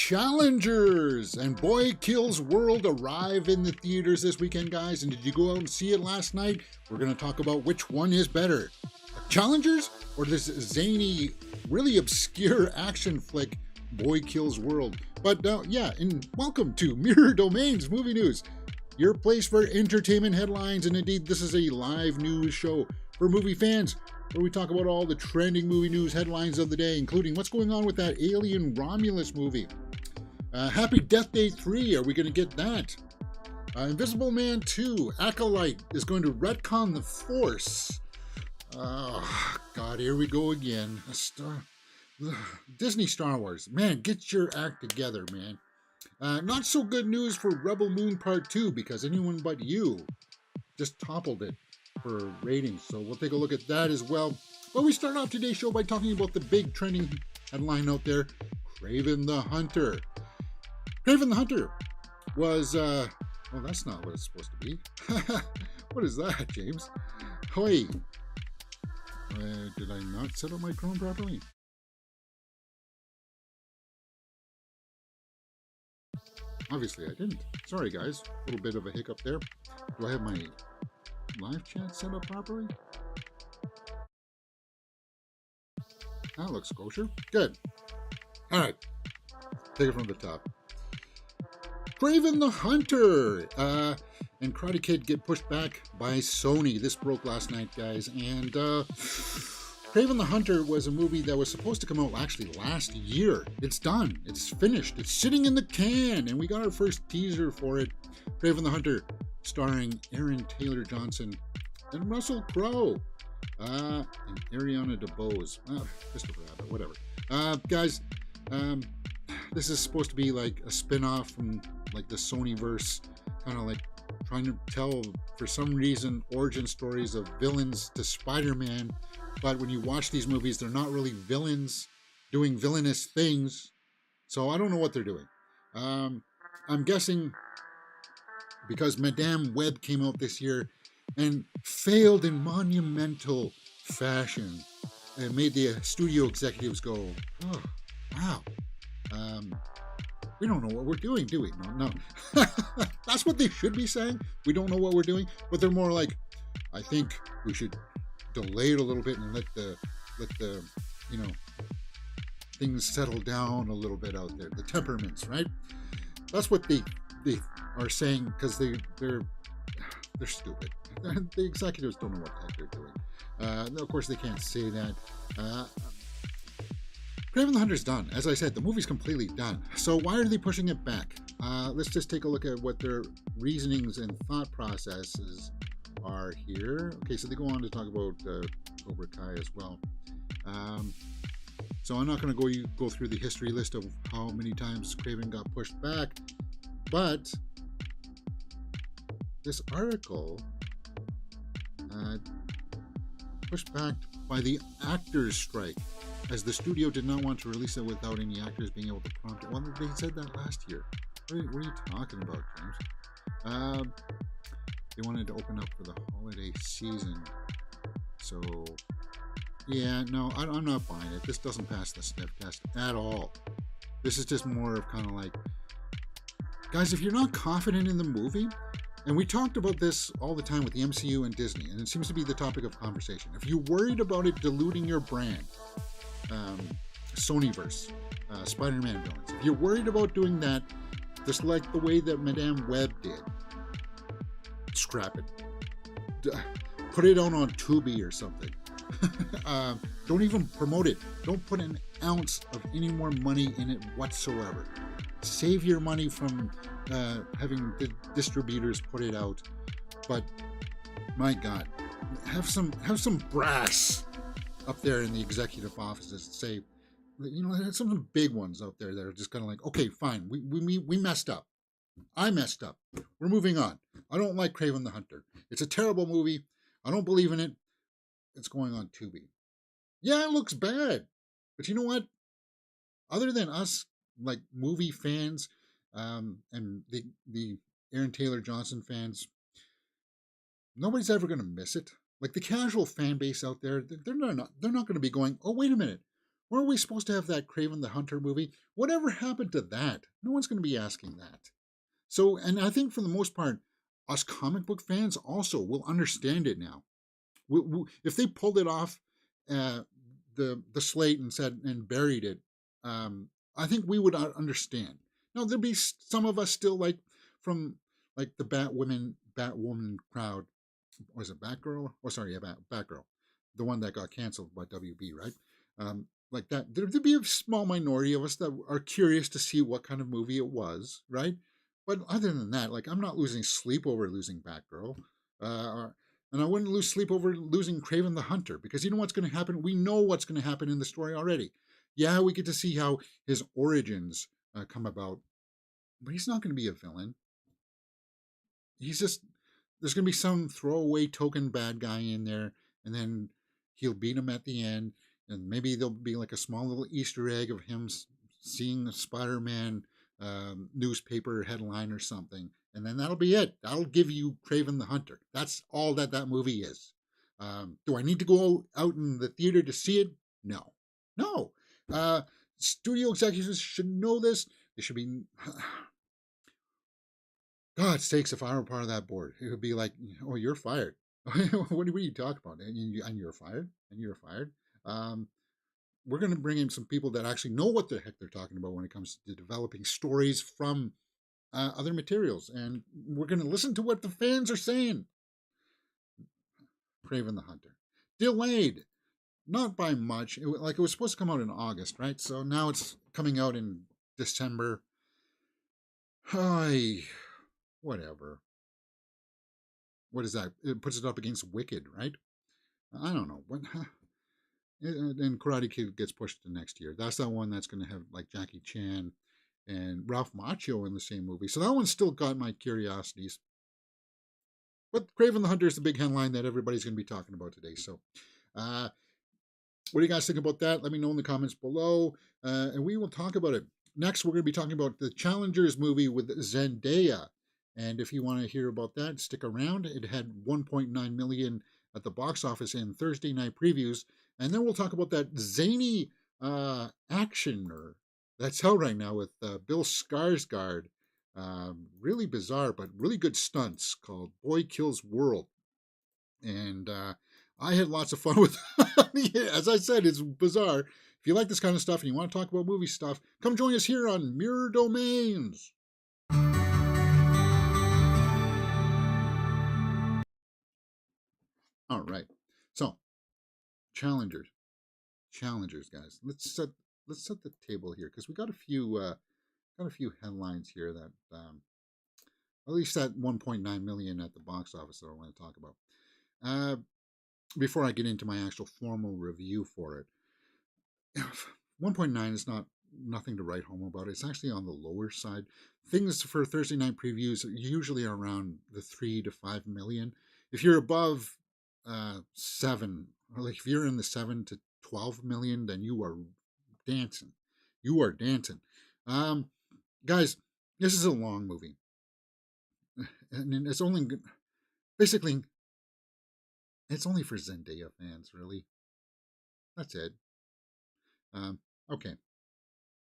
Challengers and Boy Kills World arrive in the theaters this weekend, guys. And did you go out and see it last night? We're going to talk about which one is better, Challengers or this zany, really obscure action flick, Boy Kills World. But and welcome to Mirror Domains Movie News, your place for entertainment headlines. And indeed, this is a live news show for movie fans, where we talk about all the trending movie news headlines of the day, including what's going on with that alien Romulus movie. Happy Death Day 3, are we going to get that? Invisible Man 2, Acolyte is going to retcon the Force. Oh, God, here we go again. Disney Star Wars. Man, get your act together, man. Not so good news for Rebel Moon Part 2, because Anyone But You just toppled it for ratings, so we'll take a look at that as well. But we start off today's show by talking about the big trending headline out there, Kraven the Hunter. Kraven the Hunter was, well, that's not what it's supposed to be. What is that, James? Hoi. Did I not set up my Chrome properly? Obviously I didn't. Sorry guys, a little bit of a hiccup there. Do I have my live chat set up properly? That looks kosher. Good. All right. Take it from the top. Kraven the Hunter and Karate Kid get pushed back by Sony. This broke last night, guys. And Kraven the Hunter was a movie that was supposed to come out actually last year. It's done. It's finished. It's sitting in the can. And we got our first teaser for it. Kraven the Hunter, starring Aaron Taylor Johnson and Russell Crowe. And Ariana DeBose. Just a rabbit, whatever. Guys, this is supposed to be like a spin-off from like the Sonyverse, kind of like trying to tell, for some reason, origin stories of villains to Spider-Man. But when you watch these movies, they're not really villains doing villainous things. So I don't know what they're doing. I'm guessing because Madame Web came out this year and failed in monumental fashion, and made the studio executives go, oh, wow. We don't know what we're doing, do we? No. That's what they should be saying. We don't know what we're doing, but they're more like, I think we should delay it a little bit and let the things settle down a little bit out there. The temperaments, right? That's what they are saying, because they're stupid. The executives don't know what the heck they're doing. Of course, they can't say that. Kraven the Hunter's done. As I said, the movie's completely done. So why are they pushing it back? Let's just take a look at what their reasonings and thought processes are here. Okay, so they go on to talk about Cobra Kai as well. So I'm not going to go through the history list of how many times Kraven got pushed back, but this article pushed back by the actors' strike, as the studio did not want to release it without any actors being able to prompt it. Well, they said that last year. What are you talking about, James? They wanted to open up for the holiday season. So, yeah, no, I'm not buying it. This doesn't pass the sniff test at all. This is just more of kind of like, guys, if you're not confident in the movie, and we talked about this all the time with the MCU and Disney, and it seems to be the topic of conversation. If you're worried about it diluting your brand, Sonyverse, Spider-Man villains, if you're worried about doing that, just like the way that Madame Web did, scrap it. Put it on Tubi or something. Don't even promote it. Don't put an ounce of any more money in it whatsoever. Save your money from having the distributors put it out. But my God, have some brass up there in the executive offices. Say, there's some big ones out there that are just kind of like, okay, fine, we messed up. I messed up. We're moving on. I don't like Kraven the Hunter. It's a terrible movie. I don't believe in it. It's going on Tubi. Yeah, it looks bad. But you know what? Other than us, like movie fans, and the Aaron Taylor Johnson fans, nobody's ever going to miss it. Like the casual fan base out there, they're not going to be going, oh, wait a minute. Weren't we supposed to have that Kraven the Hunter movie? Whatever happened to that? No one's going to be asking that. So, and I think for the most part, us comic book fans also will understand it now. If they pulled it off the slate and said and buried it, I think we would understand. Now there'd be some of us still like from like the Batwoman crowd. Was it Batgirl? Oh, sorry, yeah, Batgirl, the one that got canceled by WB, right? Like that, there'd be a small minority of us that are curious to see what kind of movie it was, right? But other than that, like I'm not losing sleep over losing Batgirl, and I wouldn't lose sleep over losing Kraven the Hunter because you know what's going to happen. We know what's going to happen in the story already. Yeah, we get to see how his origins come about, but he's not going to be a villain. He's just there's going to be some throwaway token bad guy in there, and then he'll beat him at the end, and maybe there'll be like a small little Easter egg of him seeing a Spider-Man newspaper headline or something, and then that'll be it. That'll give you Kraven the Hunter. That's all that movie is. Do I need to go out in the theater to see it? No, no. Studio executives should know this. They should be. God sakes, if I were part of that board, it would be like, oh, you're fired. What are you talking about? And you're fired? And you're fired? We're going to bring in some people that actually know what the heck they're talking about when it comes to developing stories from other materials. And we're going to listen to what the fans are saying. Kraven the Hunter. Delayed. Not by much. It was supposed to come out in August, right? So now it's coming out in December. Hi. Whatever. What is that? It puts it up against Wicked, right? I don't know. What? And Karate Kid gets pushed to next year. That's that one that's going to have like Jackie Chan and Ralph Macchio in the same movie. So that one's still got my curiosities. But Kraven the Hunter is the big headline that everybody's going to be talking about today. So, what do you guys think about that? Let me know in the comments below, and we will talk about it. Next, we're going to be talking about the Challengers movie with Zendaya. And if you want to hear about that, stick around. It had 1.9 million at the box office in Thursday night previews. And then we'll talk about that zany action that's out right now with Bill Skarsgård. Really bizarre, but really good stunts called Boy Kills World. And I had lots of fun with it. As I said, it's bizarre. If you like this kind of stuff and you want to talk about movie stuff, come join us here on Mirror Domains. All right, so challengers, guys. Let's set the table here because we got a few headlines here that at least that 1.9 million at the box office that I want to talk about. Before I get into my actual formal review for it, 1.9 is nothing to write home about. It's actually on the lower side. Things for Thursday night previews usually are around the 3 to 5 million. If you're above 7, or like if you're in the 7 to 12 million, then you are dancing. You are dancing. Guys, this is a long movie. And it's only basically it's only for Zendaya fans, really. That's it. Okay.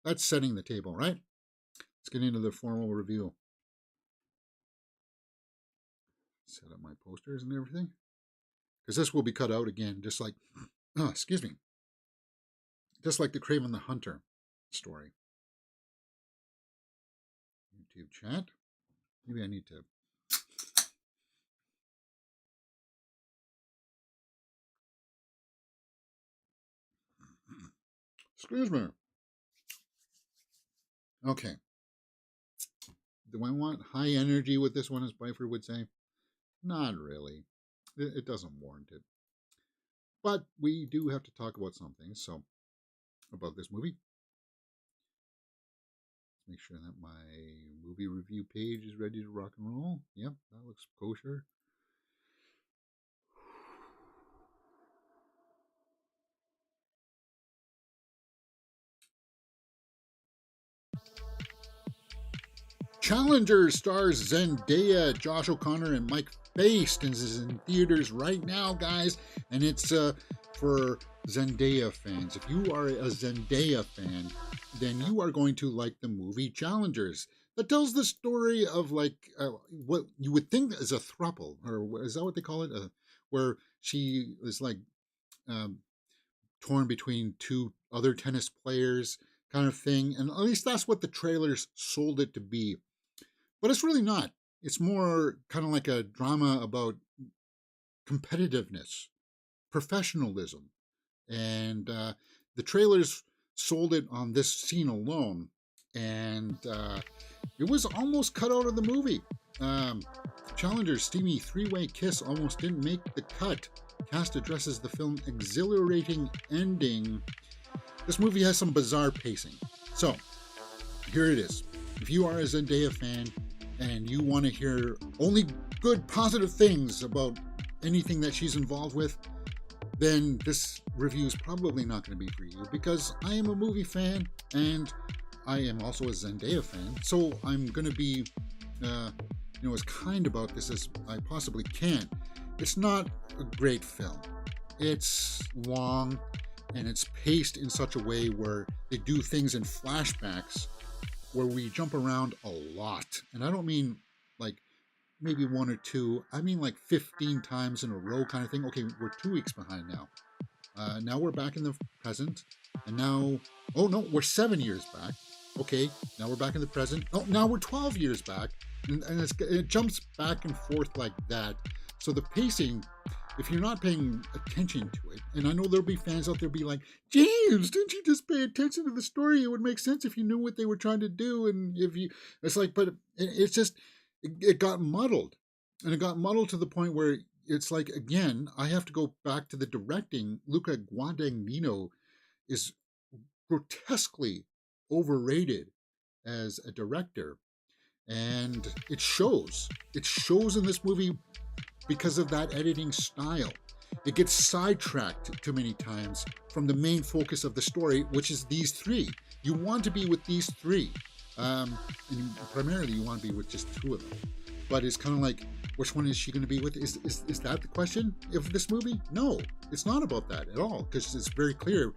That's setting the table, right? Let's get into the formal review. Set up my posters and everything. Because this will be cut out again, just like, excuse me, just like the Kraven the Hunter story. YouTube chat. Maybe I need to. Excuse me. Okay. Do I want high energy with this one, as Byford would say? Not really. It doesn't warrant it. But we do have to talk about something, so about this movie. Let's make sure that my movie review page is ready to rock and roll. Yep, that looks kosher. Challengers stars Zendaya, Josh O'Connor, and Mike Faist, and is in theaters right now, guys. And it's for Zendaya fans, if you are a Zendaya fan, then you are going to like the movie Challengers. That tells the story of what you would think is a throuple, or is that what they call it? Where she is like um, torn between two other tennis players, kind of thing. And at least that's what the trailers sold it to be. But it's really not. It's more kind of like a drama about competitiveness, professionalism, and the trailers sold it on this scene alone, and it was almost cut out of the movie. Um, Challenger's steamy three-way kiss almost didn't make the cut. Cast addresses the film's exhilarating ending. This movie has some bizarre pacing. So, here it is. If you are a Zendaya fan and you want to hear only good, positive things about anything that she's involved with, then this review is probably not going to be for you, because I am a movie fan and I am also a Zendaya fan. So I'm going to be, as kind about this as I possibly can. It's not a great film. It's long and it's paced in such a way where they do things in flashbacks where we jump around a lot. And I don't mean like maybe one or two. I mean like 15 times in a row kind of thing. Okay, we're 2 weeks behind now. Now we're back in the present. And now, oh no, we're 7 years back. Okay, now we're back in the present. Oh, now we're 12 years back. And it jumps back and forth like that. So the pacing, if you're not paying attention to it, and I know there'll be fans out there be like, James, didn't you just pay attention to the story? It would make sense if you knew what they were trying to do. And if you, it's like, but it's just, it got muddled. And it got muddled to the point where it's like, again, I have to go back to the directing. Luca Guadagnino is grotesquely overrated as a director. And it shows. It shows in this movie because of that editing style. It gets sidetracked too many times from the main focus of the story, which is these three. You want to be with these three. And primarily you want to be with just 2 of them. But it's kind of like, which one is she going to be with? Is that the question of this movie? No, it's not about that at all, because it's very clear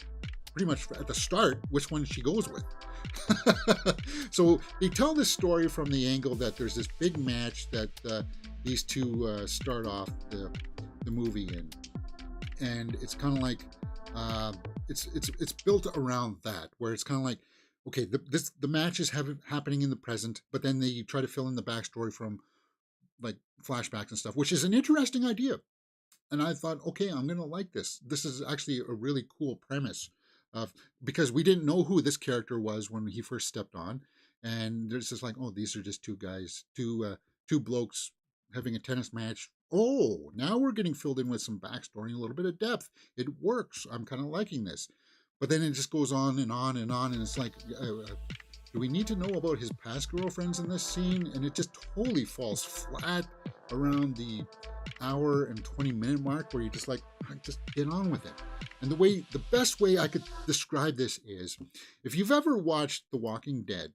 pretty much at the start which one she goes with. So they tell this story from the angle that there's this big match that these two start off the movie in, and it's kind of like it's built around that, where it's kind of like, okay, the match is happening in the present, but then they try to fill in the backstory from like flashbacks and stuff, which is an interesting idea. And I thought, okay, I'm gonna like this. This is actually a really cool premise, because we didn't know who this character was when he first stepped on, and there's just like, oh, these are just 2 guys, two blokes having a tennis match. Oh, now we're getting filled in with some backstory and a little bit of depth. It works. I'm kind of liking this. But then it just goes on and on and on, and it's like, do we need to know about his past girlfriends in this scene? And it just totally falls flat around the hour and 20-minute mark, where you're just like, just get on with it. And the best way I could describe this is, if you've ever watched The Walking Dead,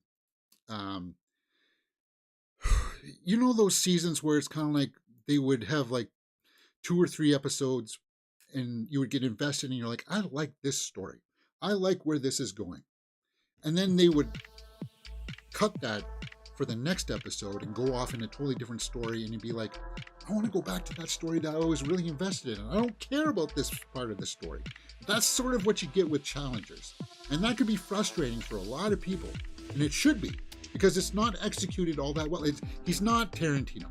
you know those seasons where it's kind of like they would have like 2 or 3 episodes and you would get invested and you're like, I like this story. I like where this is going. And then they would cut that for the next episode and go off in a totally different story, and you'd be like, I want to go back to that story that I was really invested in. I don't care about this part of the story. That's sort of what you get with Challengers. And that could be frustrating for a lot of people. And it should be, because it's not executed all that well. He's not Tarantino.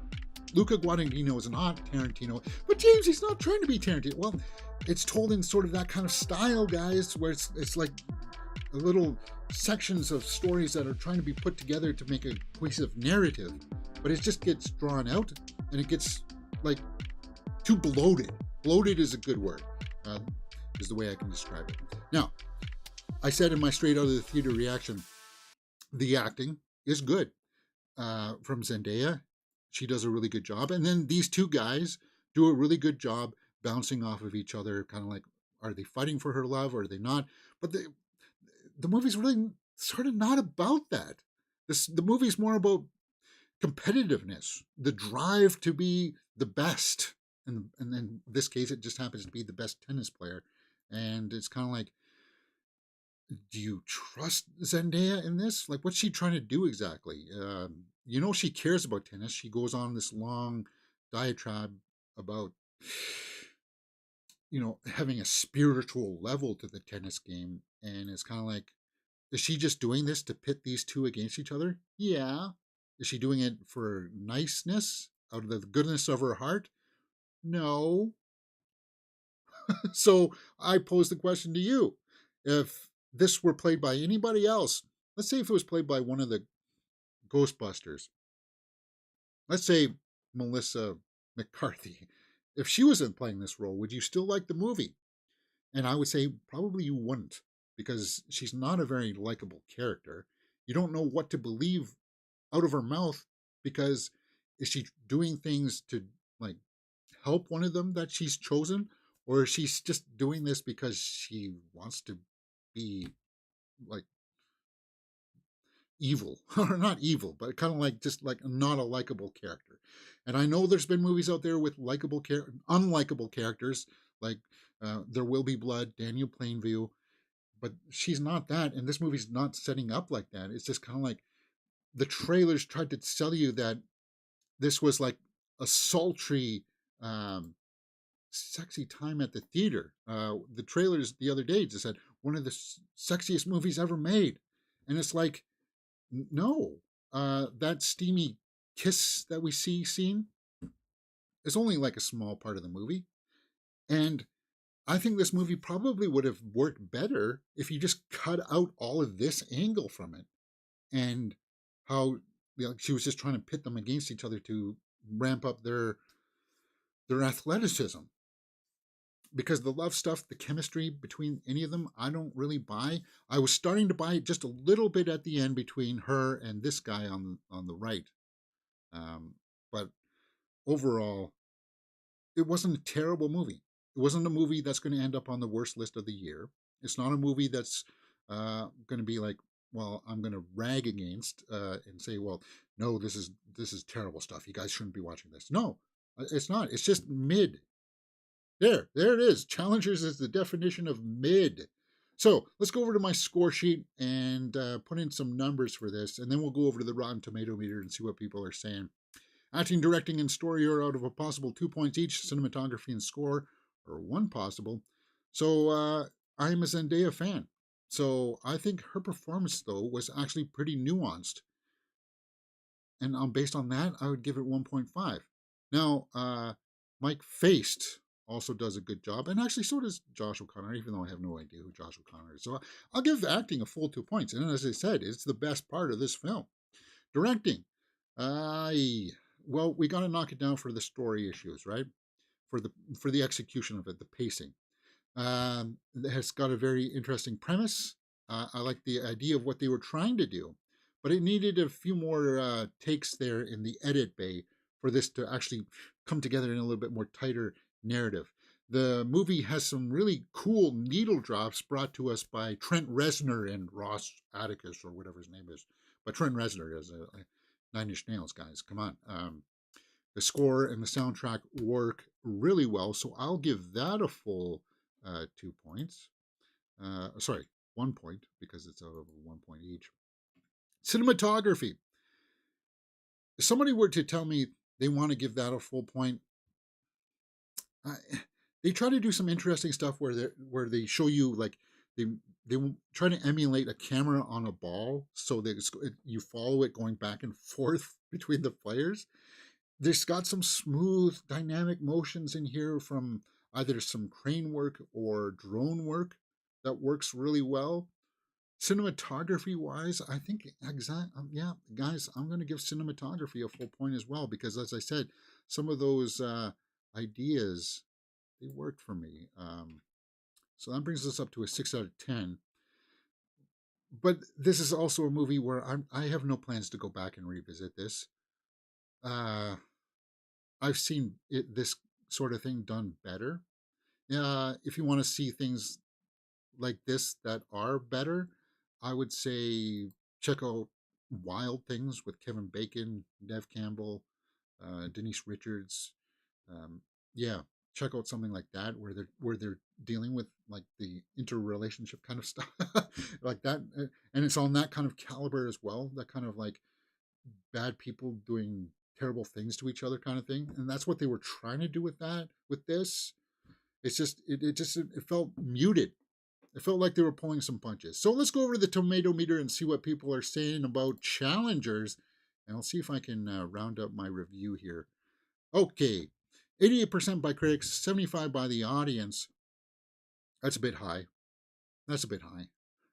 Luca Guadagnino is not Tarantino. But James, he's not trying to be Tarantino. Well, it's told in sort of that kind of style, guys, where it's like little sections of stories that are trying to be put together to make a cohesive narrative, but it just gets drawn out and it gets like too bloated. Bloated is a good word, is the way I can describe it. Now, I said in my straight out of the theater reaction, the acting is good from Zendaya. She does a really good job, and then these 2 guys do a really good job bouncing off of each other, kind of like, are they fighting for her love or are they not? But the movie's really sort of not about that. The movie's more about competitiveness, the drive to be the best. And in this case, it just happens to be the best tennis player. And it's kind of like, do you trust Zendaya in this? Like, what's she trying to do exactly? She cares about tennis. She goes on this long diatribe about, having a spiritual level to the tennis game. And it's kind of like, is she just doing this to pit these two against each other? Yeah. Is she doing it for niceness, out of the goodness of her heart? No. So I pose the question to you. If this were played by anybody else, let's say if it was played by one of the Ghostbusters, let's say Melissa McCarthy, if she wasn't playing this role, would you still like the movie? And I would say probably you wouldn't, because she's not a very likable character. You don't know what to believe out of her mouth, because is she doing things to, like, help one of them that she's chosen, or is she just doing this because she wants to be, like, evil or not evil, but kind of like just like not a likable character. And I know there's been movies out there with unlikable characters, like There Will Be Blood, Daniel Plainview, but she's not that, and this movie's not setting up like that. It's just kind of like the trailers tried to sell you that this was like a sultry, sexy time at the theater. The trailers the other day just said one of the sexiest movies ever made, and it's like, no. That steamy kiss that we see scene is only like a small part of the movie, and I think this movie probably would have worked better if you just cut out all of this angle from it, and how, she was just trying to pit them against each other to ramp up their athleticism. Because the love stuff, the chemistry between any of them, I don't really buy. I was starting to buy it just a little bit at the end between her and this guy on the right. But overall, it wasn't a terrible movie. It wasn't a movie that's going to end up on the worst list of the year. It's not a movie that's going to be like, well, I'm going to rag against and say, well, no, this is terrible stuff. You guys shouldn't be watching this. No, it's not. It's just mid. There it is. Challengers is the definition of mid. So let's go over to my score sheet and put in some numbers for this, and then we'll go over to the Rotten Tomato meter and see what people are saying. Acting, directing, and story are out of a possible 2 points each. Cinematography and score are one possible. So I'm a Zendaya fan. So I think her performance, though, was actually pretty nuanced. And based on that, I would give it 1.5. Now, Mike Faced also does a good job, and actually so does Josh O'Connor, even though I have no idea who Josh O'Connor is. So I'll give acting a full 2 points. And as I said, it's the best part of this film. Directing, uh, well, we got to knock it down for the story issues, right? For the execution of it, the pacing. It has got a very interesting premise. I like the idea of what they were trying to do, but it needed a few more takes there in the edit bay for this to actually come together in a little bit more tighter narrative. The movie has some really cool needle drops brought to us by Trent Reznor and Ross Atticus, or whatever his name is. But Trent Reznor is a Nine Inch Nails, guys. Come on. The score and the soundtrack work really well, so I'll give that a full 2 points. Sorry, 1 point, because it's out of 1 point each. Cinematography. If somebody were to tell me they want to give that a full point, I, they try to do some interesting stuff where they show you, like, they they try to emulate a camera on a ball, so that you follow it going back and forth between the players. There's got some smooth dynamic motions in here from either some crane work or drone work that works really well. Cinematography wise, I think yeah, guys, I'm going to give cinematography a full point as well, because as I said, some of those ideas, they worked for me. So that brings us up to a 6 out of 10. But this is also a movie where I have no plans to go back and revisit this. uh I've seen this sort of thing done better. If you want to see things like this that are better, I would say check out Wild Things with Kevin Bacon, Nev Campbell, Denise Richards. Yeah. check out something like that where they're dealing with like the interrelationship kind of stuff like that, and it's on that kind of caliber as well. That kind of like bad people doing terrible things to each other kind of thing, and that's what they were trying to do with that. With this, it's just it felt muted. It felt like they were pulling some punches. So let's go over to the tomato meter and see what people are saying about Challengers, and I'll see if I can round up my review here. Okay, 88% by critics, 75 by the audience. That's a bit high. That's a bit high.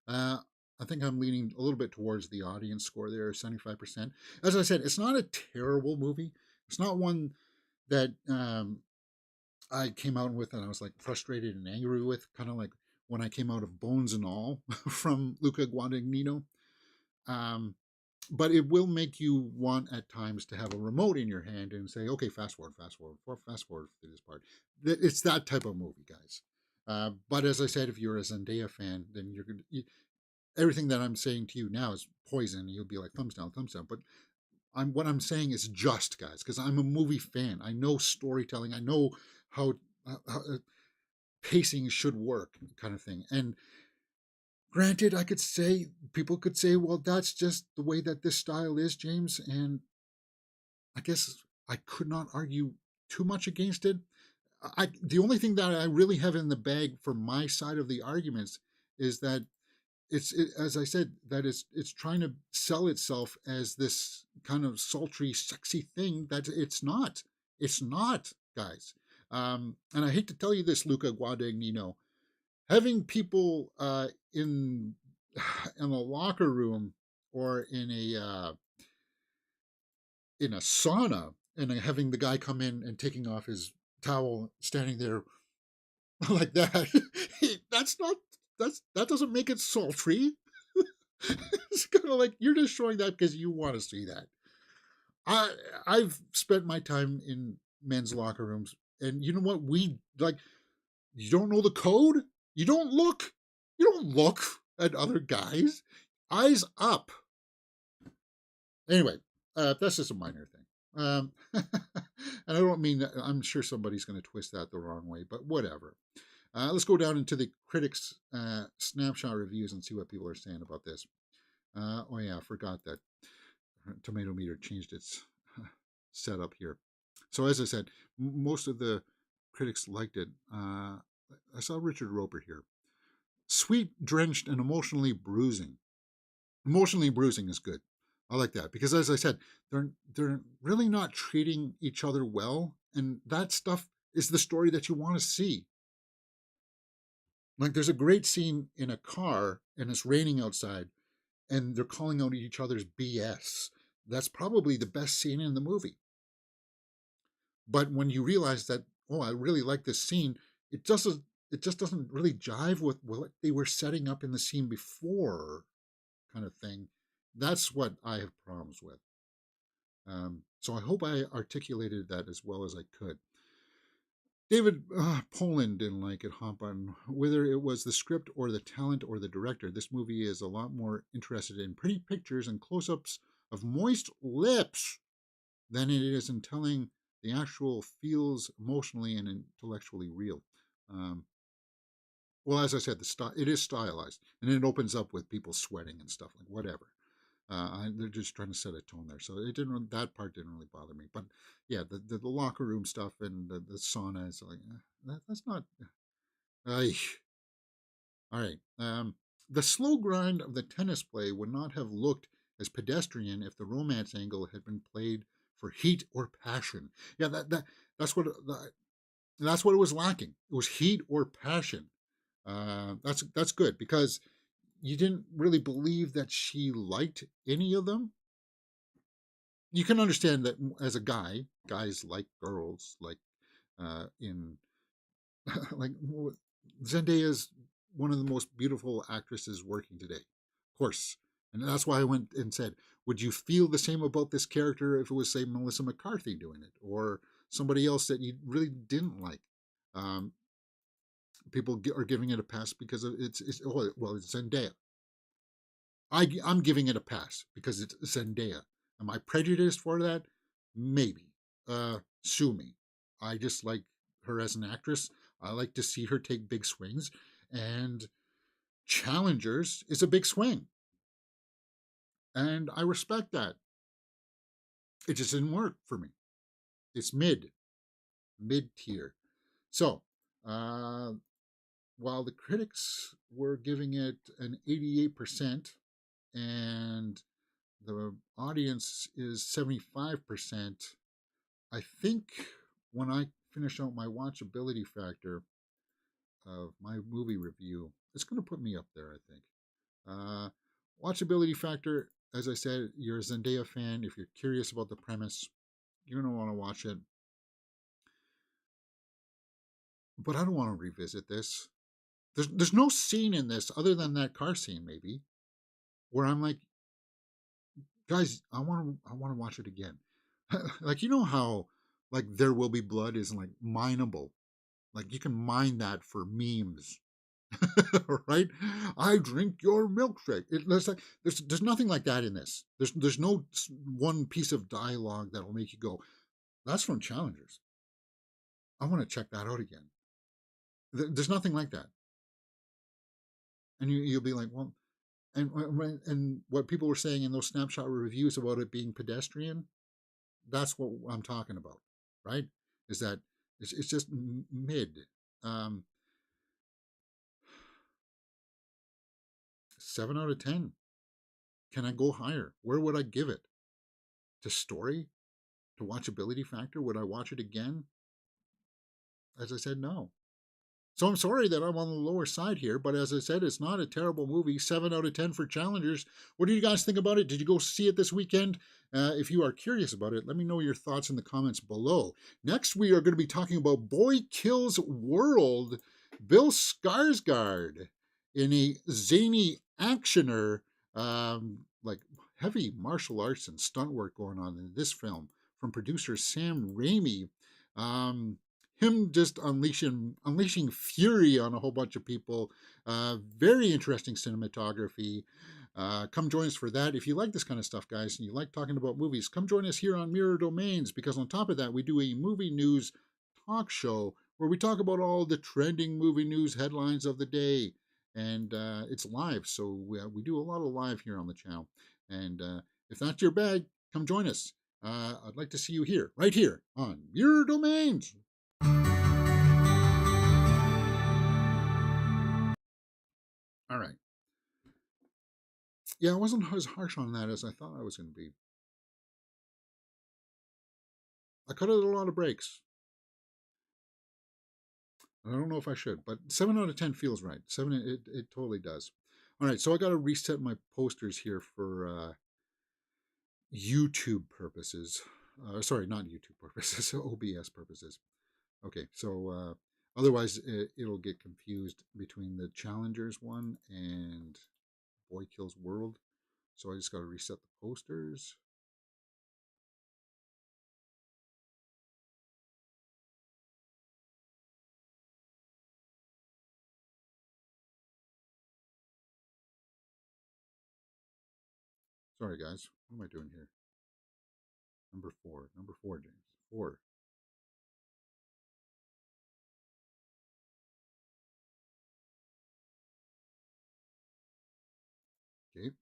I think I'm leaning a little bit towards the audience score there, 75%. As I said, it's not a terrible movie. It's not one that I came out with and I was like frustrated and angry with, kind of like when I came out of Bones and All from Luca Guadagnino. Um, but it will make you want at times to have a remote in your hand and say, okay, fast forward, fast forward to this part. It's that type of movie, guys. But as I said, if you're a Zendaya fan, then everything that I'm saying to you now is poison. You'll be like thumbs down, thumbs down. But what I'm saying is just, guys, because I'm a movie fan. I know storytelling. I know how pacing should work, kind of thing. And granted, people could say, well, that's just the way that this style is, James. And I guess I could not argue too much against it. The only thing that I really have in the bag for my side of the arguments is that as I said, that it's trying to sell itself as this kind of sultry, sexy thing that it's not. It's not, guys. And I hate to tell you this, Luca Guadagnino, having people in in a locker room or in a sauna and having the guy come in and taking off his towel, standing there like that. that's not that doesn't make it sultry. It's kind of like you're just showing that because you want to see that. I've spent my time in men's locker rooms, and you know what? We like. You don't know the code. You don't look. You don't look at other guys. Eyes up. Anyway, that's just a minor thing. And I don't mean that. I'm sure somebody's going to twist that the wrong way, but whatever. Let's go down into the critics' snapshot reviews and see what people are saying about this. Oh yeah, I forgot that Tomato Meter changed its setup here. So as I said, most of the critics liked it. I saw Richard Roper here. Sweet, drenched, and emotionally bruising. Emotionally bruising is good. I like that because, as I said, they're really not treating each other well, and that stuff is the story that you want to see. Like, there's a great scene in a car, and it's raining outside, and they're calling out each other's BS. That's probably the best scene in the movie. But when you realize that, oh, I really like this scene, it just doesn't really jive with what they were setting up in the scene before, kind of thing. That's what I have problems with. So I hope I articulated that as well as I could. David Poland didn't like it, Hop on. Whether it was the script or the talent or the director, this movie is a lot more interested in pretty pictures and close-ups of moist lips than it is in telling the actual feels emotionally and intellectually real. Well, as I said, it is stylized, and it opens up with people sweating and stuff like whatever. They're just trying to set a tone there, so that part didn't really bother me. But yeah, the locker room stuff and the sauna is like that's not. All right. The slow grind of the tennis play would not have looked as pedestrian if the romance angle had been played for heat or passion. Yeah, that's what that's what it was lacking. It was heat or passion. That's good because you didn't really believe that she liked any of them. You can understand that as a guy, guys like girls, like in like Zendaya is one of the most beautiful actresses working today, of course, and that's why I went and said, would you feel the same about this character if it was, say, Melissa McCarthy doing it or somebody else that you really didn't like? Um, People are giving it a pass because of it's Zendaya. I'm giving it a pass because it's Zendaya. Am I prejudiced for that? Maybe. Sue me. I just like her as an actress. I like to see her take big swings, and Challengers is a big swing, and I respect that. It just didn't work for me. It's mid tier. So, uh, while the critics were giving it an 88% and the audience is 75%, I think when I finish out my watchability factor of my movie review, it's going to put me up there, I think. Uh, Watchability factor, as I said, you're a Zendaya fan. If you're curious about the premise, you're going to want to watch it. But I don't want to revisit this. There's no scene in this other than that car scene, maybe, where I'm like, guys, I want to watch it again. Like, you know how like There Will Be Blood is like mineable. Like, you can mine that for memes. Right? I drink your milkshake. There's nothing like that in this. There's no one piece of dialogue that'll make you go, that's from Challengers. I want to check that out again. There's nothing like that. And you'll be like, well, and what people were saying in those snapshot reviews about it being pedestrian, that's what I'm talking about, right? Is that it's just mid. Um, 7 out of 10. Can I go higher? Where would I give it? To story? To watchability factor? Would I watch it again? As I said, no. So I'm sorry that I'm on the lower side here, but as I said, it's not a terrible movie. 7 out of 10 for Challengers. What do you guys think about it? Did you go see it this weekend? If you are curious about it, let me know your thoughts in the comments below. Next, we are going to be talking about Boy Kills World, Bill Skarsgård in a zany actioner, like heavy martial arts and stunt work going on in this film from producer Sam Raimi. Him just unleashing fury on a whole bunch of people. Very interesting cinematography. Come join us for that. If you like this kind of stuff, guys, and you like talking about movies, come join us here on Mirror Domains, because on top of that, we do a movie news talk show where we talk about all the trending movie news headlines of the day. And it's live, so we do a lot of live here on the channel. And if that's your bag, come join us. I'd like to see you here, right here on Mirror Domains. All right. Yeah, I wasn't as harsh on that as I thought I was going to be. I cut out a lot of breaks. I don't know if I should, but 7 out of 10 feels right. It totally does. All right, so I got to reset my posters here for YouTube purposes. Sorry, not YouTube purposes, OBS purposes. Okay, so otherwise it'll get confused between the Challengers one and Boy Kills World. So I just got to reset the posters. Sorry, guys. What am I doing here? Number four. Number four, James. Four. Okay.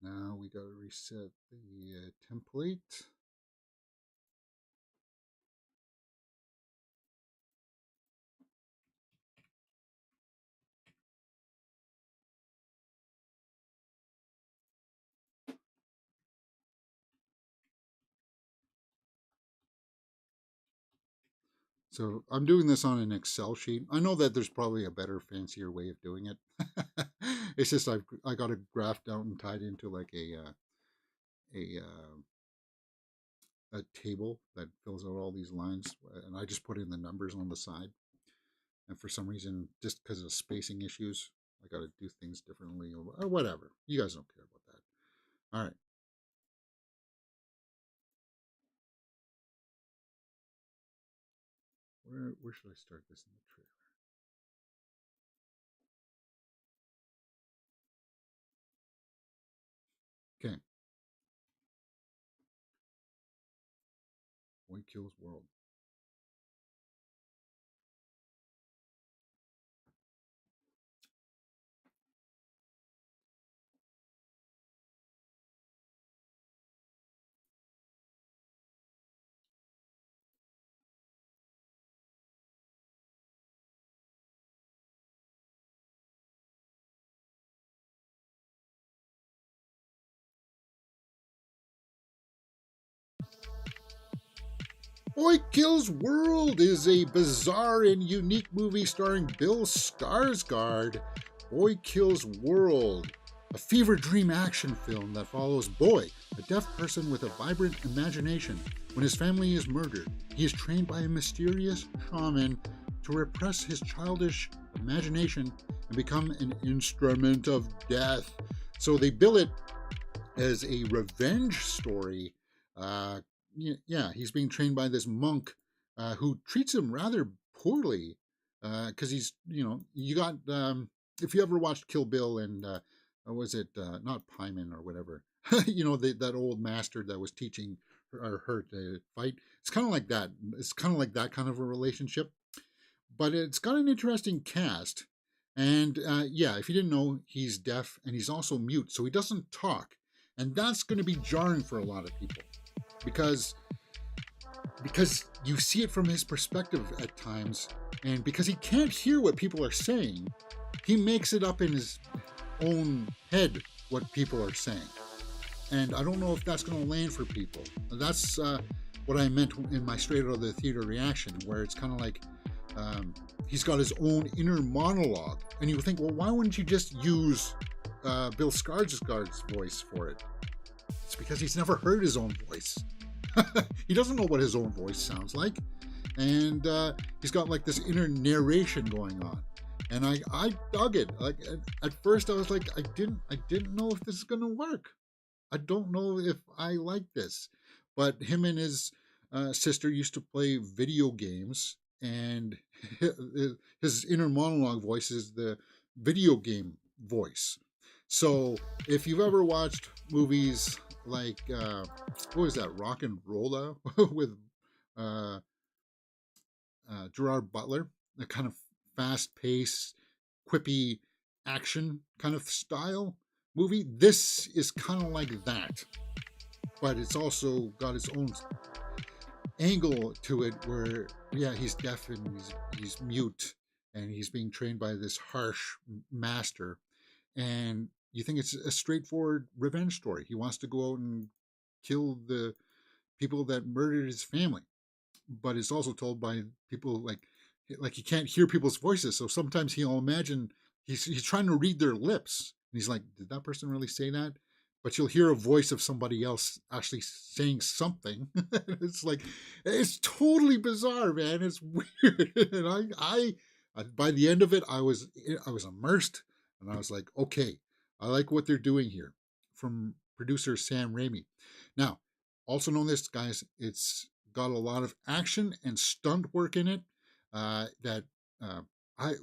Now we got to reset the template. So I'm doing this on an Excel sheet. I know that there's probably a better, fancier way of doing it. It's just I got it graphed out and tied into like a table that fills out all these lines, and I just put in the numbers on the side. And for some reason, just because of spacing issues, I got to do things differently or whatever. You guys don't care about that. All right. Where should I start this in the trailer? Okay. Boy Kills World. Boy Kills World is a bizarre and unique movie starring Bill Skarsgård. Boy Kills World, a fever dream action film that follows Boy, a deaf person with a vibrant imagination. When his family is murdered, he is trained by a mysterious shaman to repress his childish imagination and become an instrument of death. So they bill it as a revenge story. Uh, yeah, he's being trained by this monk who treats him rather poorly because he's, you got, if you ever watched Kill Bill and, was it not Pyman or whatever, that old master that was teaching her to fight. It's kind of like that. It's kind of like that kind of a relationship, but it's got an interesting cast. And yeah, if you didn't know, he's deaf and he's also mute, so he doesn't talk. And that's going to be jarring for a lot of people because you see it from his perspective at times, and because he can't hear what people are saying, he makes it up in his own head what people are saying. And I don't know if that's going to land for people. That's what I meant in my straight out of the theater reaction, where it's kind of like he's got his own inner monologue, and you think, well, why wouldn't you just use Bill Skarsgård's voice for it? It's because he's never heard his own voice. He doesn't know what his own voice sounds like, and he's got like this inner narration going on, and I dug it. Like at first, I was like, I didn't know if this is gonna work. I don't know if I like this, but him and his sister used to play video games, and his inner monologue voice is the video game voice. So if you've ever watched movies like what was that, Rock and Rolla with uh, Gerard Butler, the kind of fast-paced, quippy action kind of style movie, this is kind of like that, but it's also got its own angle to it where, yeah, he's deaf and he's mute and he's being trained by this harsh master, and you think it's a straightforward revenge story. He wants to go out and kill the people that murdered his family, but it's also told by people like he can't hear people's voices, so sometimes he'll imagine he's trying to read their lips, and he's like, did that person really say that? But you'll hear a voice of somebody else actually saying something. It's like, it's totally bizarre, man. It's weird. And I by the end of it, I was immersed, and I was like, okay, I like what they're doing here, from producer Sam Raimi. Now, also know this, guys, it's got a lot of action and stunt work in it that I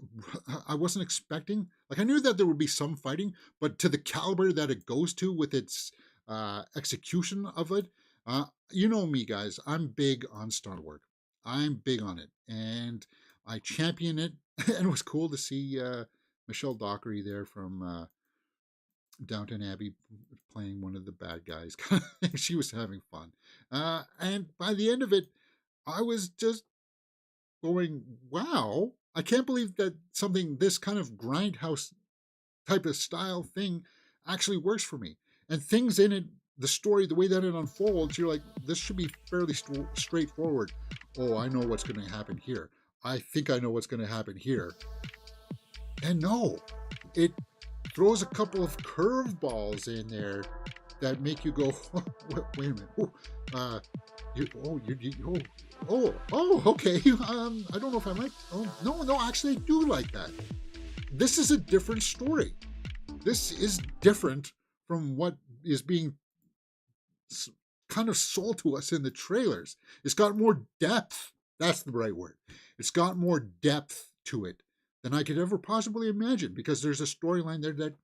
I wasn't expecting. Like, I knew that there would be some fighting, but to the caliber that it goes to with its execution of it, you know me, guys. I'm big on stunt work. I'm big on it, and I champion it. And it was cool to see Michelle Dockery there from Downton Abbey playing one of the bad guys. She was having fun, and by the end of it, I was just going, wow, I can't believe that something this kind of grindhouse type of style thing actually works for me. And things in it, the story, the way that it unfolds, you're like, this should be fairly straightforward. Oh, I know what's going to happen here. I think I know what's going to happen here. And no, it throws a couple of curveballs in there that make you go, wait a minute. Okay. I don't know if I like. Oh, no. Actually, I do like that. This is a different story. This is different from what is being kind of sold to us in the trailers. It's got more depth. That's the right word. It's got more depth to it than I could ever possibly imagine, because there's a storyline there that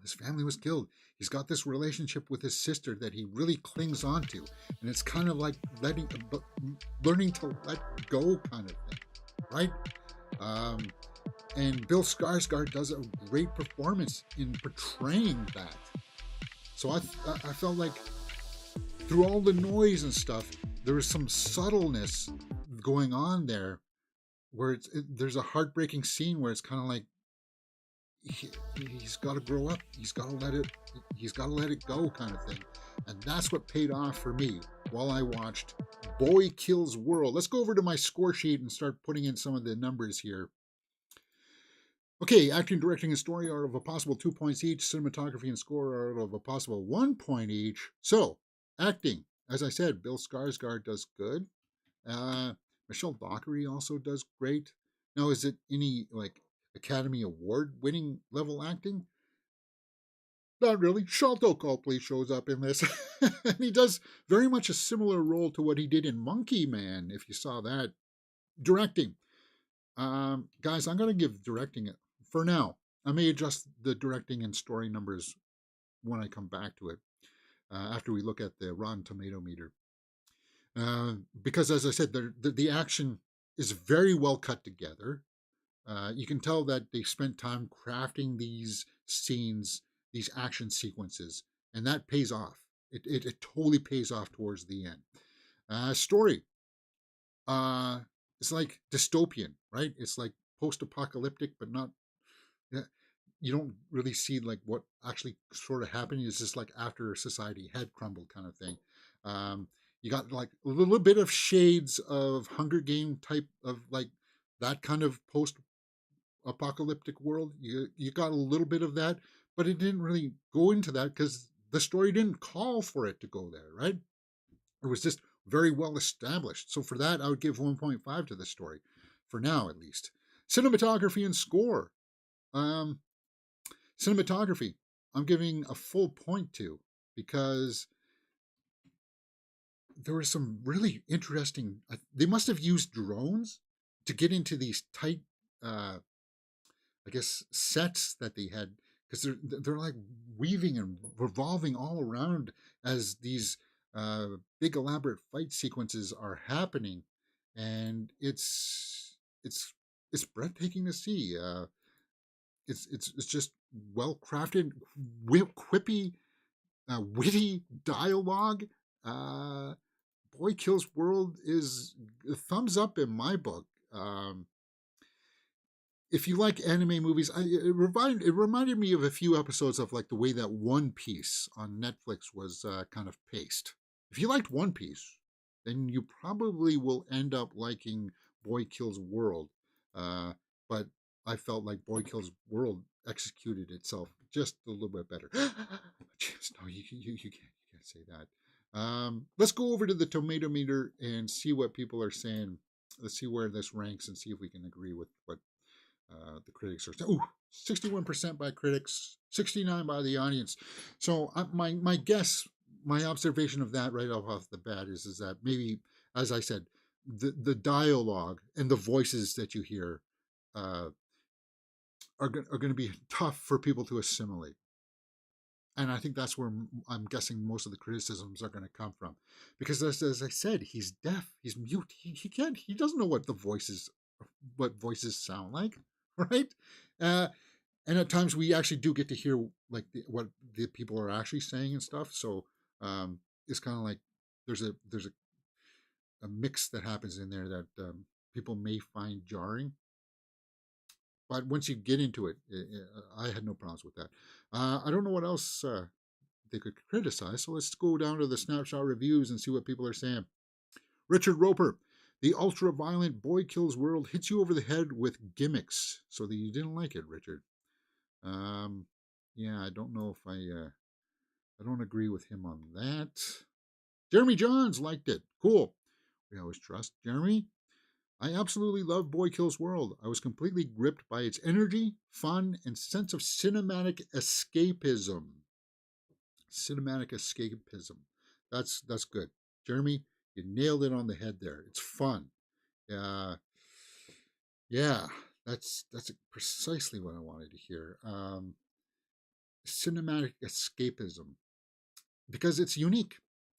his family was killed. He's got this relationship with his sister that he really clings on to, and it's kind of like learning to let go kind of thing, right? And Bill Skarsgård does a great performance in portraying that. So I felt like through all the noise and stuff, there was some subtleness going on there, where there's a heartbreaking scene where it's kind of like he's got to grow up, he's got to let it go kind of thing, and that's what paid off for me. while I watched Boy Kills World. Let's go over to my score sheet and start putting in some of the numbers here. Okay, acting, directing, and story are of a possible 2 points each. Cinematography and score are of a possible 1 point each. So, acting, as I said, Bill Skarsgård does good. Michelle Dockery also does great. Now, is it any like Academy Award winning level acting? Not really. Sholto Copley shows up in this. And he does very much a similar role to what he did in Monkey Man, if you saw that. Directing. Guys, I'm going to give directing it for now. I may adjust the directing and story numbers when I come back to it after we look at the Rotten Tomato meter. Because, as I said, the action is very well cut together. You can tell that they spent time crafting these scenes, these action sequences, and that pays off. It totally pays off towards the end. Story. It's like dystopian, right? It's like post-apocalyptic, but not. You don't really see like what actually sort of happened. It's just like after society had crumbled, kind of thing. You got like a little bit of shades of Hunger Game type of like that kind of post-apocalyptic world. You got a little bit of that, but it didn't really go into that because the story didn't call for it to go there, right? It was just very well established. So for that, I would give 1.5 to the story, for now at least. Cinematography and score. Cinematography, I'm giving a full point to, because there were some really interesting. They must have used drones to get into these tight, I guess, sets that they had, because they're like weaving and revolving all around as these big elaborate fight sequences are happening, and it's breathtaking to see. It's just well crafted, quippy, witty dialogue. Boy Kills World is a thumbs up in my book. If you like anime movies, it reminded me of a few episodes of like the way that One Piece on Netflix was kind of paced. If you liked One Piece, then you probably will end up liking Boy Kills World. But I felt like Boy Kills World executed itself just a little bit better. Just, no, you can't say that. Let's go over to the tomato meter and see what people are saying. Let's see where this ranks and see if we can agree with what the critics are saying. Ooh, 61% by critics, 69% by the audience. So my guess, my observation of that right off the bat is that maybe, as I said, the dialogue and the voices that you hear are going to be tough for people to assimilate. And I think that's where I'm guessing most of the criticisms are going to come from, because as I said, he's deaf, he's mute, he doesn't know what voices sound like, right? And at times we actually do get to hear like what the people are actually saying and stuff. So it's kind of like there's a mix that happens in there that people may find jarring. But once you get into it, I had no problems with that. I don't know what else they could criticize, so let's go down to the snapshot reviews and see what people are saying. Richard Roper, the ultra-violent Boy Kills World hits you over the head with gimmicks. So that you didn't like it, Richard. Yeah, I don't know if I don't agree with him on that. Jeremy Johns liked it. Cool. We always trust Jeremy. I absolutely love Boy Kills World. I was completely gripped by its energy, fun, and sense of cinematic escapism. Cinematic escapism. That's good. Jeremy, you nailed it on the head there. It's fun. Yeah, that's precisely what I wanted to hear. Cinematic escapism, because it's unique.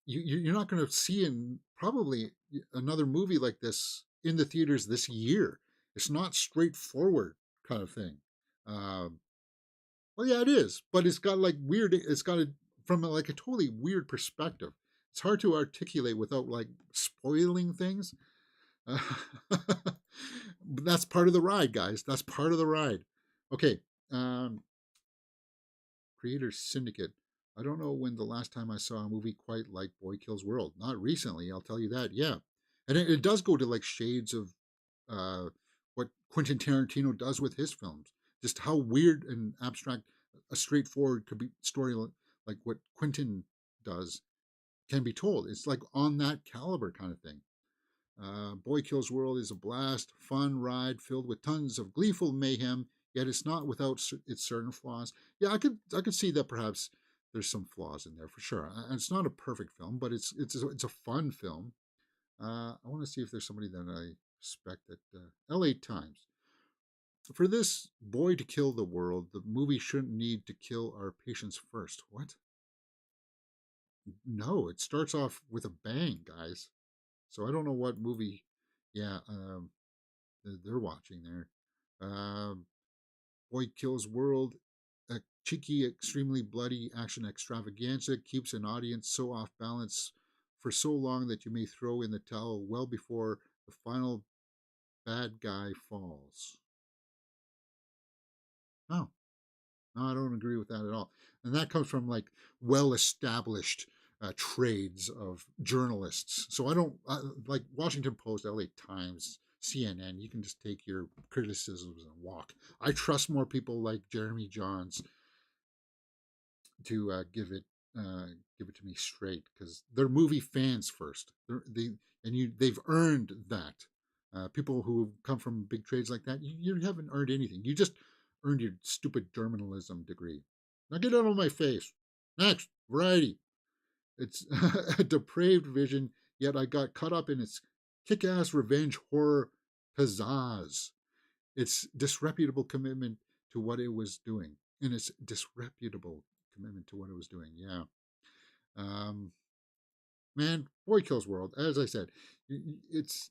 You're not going to see in probably another movie like this in the theaters this year. It's not straightforward kind of thing. Well, yeah, it is, but it's got like weird. It's got from like a totally weird perspective. It's hard to articulate without like spoiling things. But that's part of the ride, guys. That's part of the ride. Okay. Creators Syndicate. I don't know when the last time I saw a movie quite like Boy Kills World. Not recently, I'll tell you that. Yeah, and it does go to like shades of uh, what Quentin Tarantino does with his films. Just how weird and abstract a straightforward could be story like what Quentin does can be told. It's like on that caliber kind of thing. Boy Kills World is a blast, fun ride filled with tons of gleeful mayhem. Yet it's not without its certain flaws. Yeah, I could see that perhaps there's some flaws in there for sure. It's not a perfect film, but it's a fun film. I want to see if there's somebody that I respect at L.A. Times. For this boy to kill the world, the movie shouldn't need to kill our patients first. What? No, it starts off with a bang, guys. So I don't know what movie. Yeah, they're watching there. Um, Boy Kills World, a cheeky, extremely bloody action extravaganza keeps an audience so off balance for so long that you may throw in the towel well before the final bad guy falls. No, no, I don't agree with that at all. And that comes from like well established trades of journalists. So I don't like Washington Post, LA Times, CNN. You can just take your criticisms and walk. I trust more people like Jeremy Johns to give it to me straight because they're movie fans first. They've earned that. People who come from big trades like that, you haven't earned anything. You just earned your stupid journalism degree. Now get out of my face. Next, Variety. It's a depraved vision, yet I got caught up in its kick-ass revenge horror pizzazz. Its disreputable commitment to what it was doing. And its disreputable commitment to what it was doing. Yeah. Um, man, Boy Kills World. As I said, it's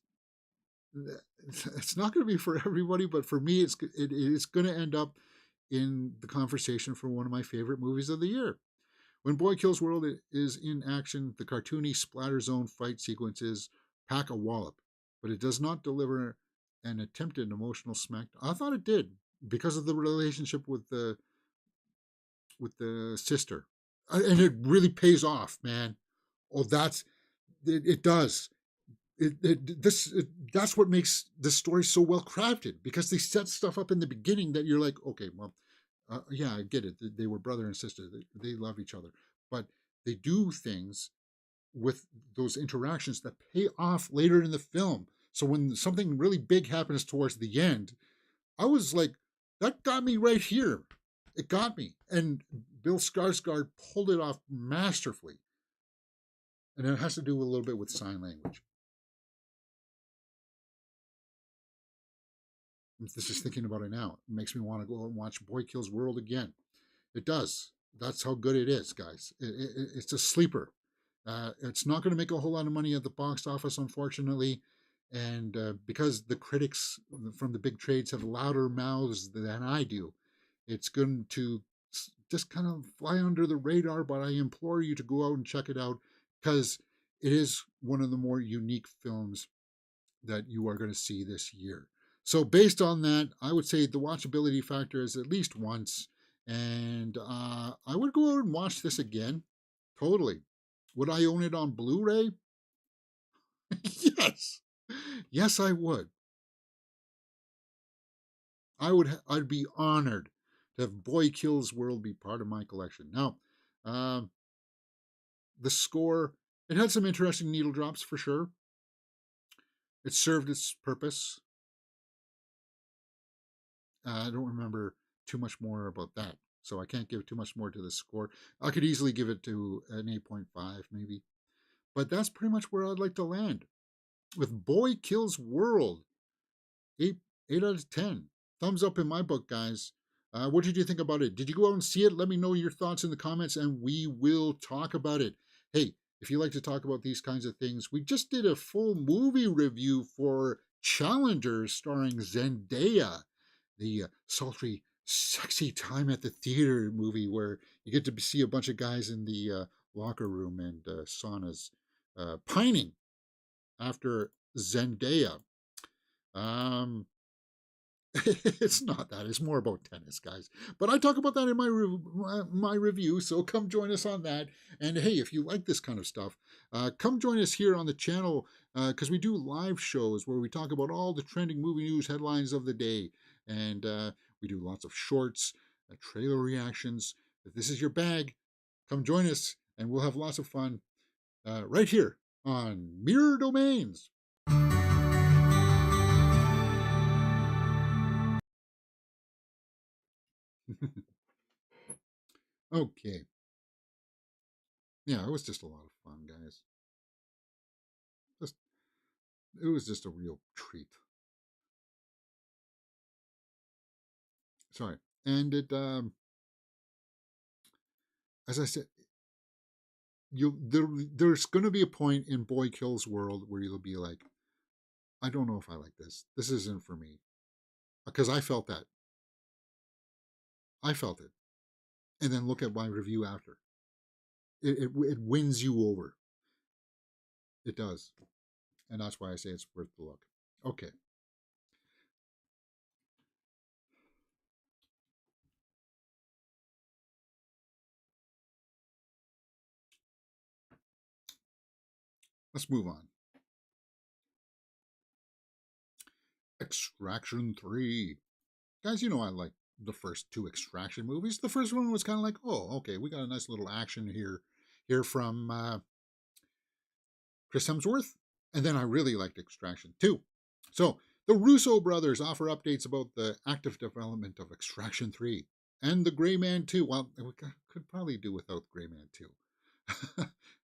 it's not going to be for everybody, but for me, it's going to end up in the conversation for one of my favorite movies of the year. When Boy Kills World is in action, the cartoony splatter zone fight sequences pack a wallop, but it does not deliver an attempted emotional smack. I thought it did because of the relationship with the sister, and it really pays off, man. Oh, it does. That's what makes the story so well crafted because they set stuff up in the beginning that you're like, okay, well, yeah, I get it. They were brother and sister. They love each other, but they do things with those interactions that pay off later in the film. So when something really big happens towards the end, I was like, that got me right here. It got me. And Bill Skarsgård pulled it off masterfully. And it has to do a little bit with sign language. I'm just thinking about it now. It makes me want to go and watch Boy Kills World again. It does. That's how good it is, guys. It's a sleeper. It's not going to make a whole lot of money at the box office, unfortunately. And because the critics from the big trades have louder mouths than I do, it's going to just kind of fly under the radar. But I implore you to go out and check it out because it is one of the more unique films that you are going to see this year. So, based on that, I would say the watchability factor is at least once. And I would go out and watch this again. Totally. Would I own it on Blu ray? Yes. Yes, I would. I'd be honored to have Boy Kills World be part of my collection. Now, um, the score, it had some interesting needle drops for sure. It served its purpose. I don't remember too much more about that, so I can't give too much more to the score. I could easily give it to an 8.5 maybe, but that's pretty much where I'd like to land with Boy Kills World. 8 out of 10. Thumbs up in my book, guys. What did you think about it? Did you go out and see it? Let me know your thoughts in the comments, and we will talk about it. Hey, if you like to talk about these kinds of things, we just did a full movie review for Challengers starring Zendaya, the sultry, sexy time at the theater movie where you get to see a bunch of guys in the locker room and saunas pining after Zendaya. Um, It's not that. It's more about tennis, guys. But I talk about that in my review, so come join us on that. And hey, if you like this kind of stuff, come join us here on the channel because we do live shows where we talk about all the trending movie news headlines of the day. And we do lots of shorts, trailer reactions. If this is your bag, come join us and we'll have lots of fun right here on Mirror Domains. Okay. Yeah, it was just a lot of fun, guys. Just it was just a real treat. Sorry, and it as I said, there's going to be a point in Boy Kills World where you'll be like, I don't know if I like this. This isn't for me because I felt that. I felt it, and then look at my review after. It wins you over. It does, and that's why I say it's worth the look. Okay, let's move on. Extraction 3. Guys, you know I like the first two Extraction movies. The first one was kind of like, oh, okay, we got a nice little action here from Chris Hemsworth. And then I really liked Extraction 2. So the Russo brothers offer updates about the active development of Extraction 3 and the Gray Man 2. Well, we could probably do without Gray Man 2.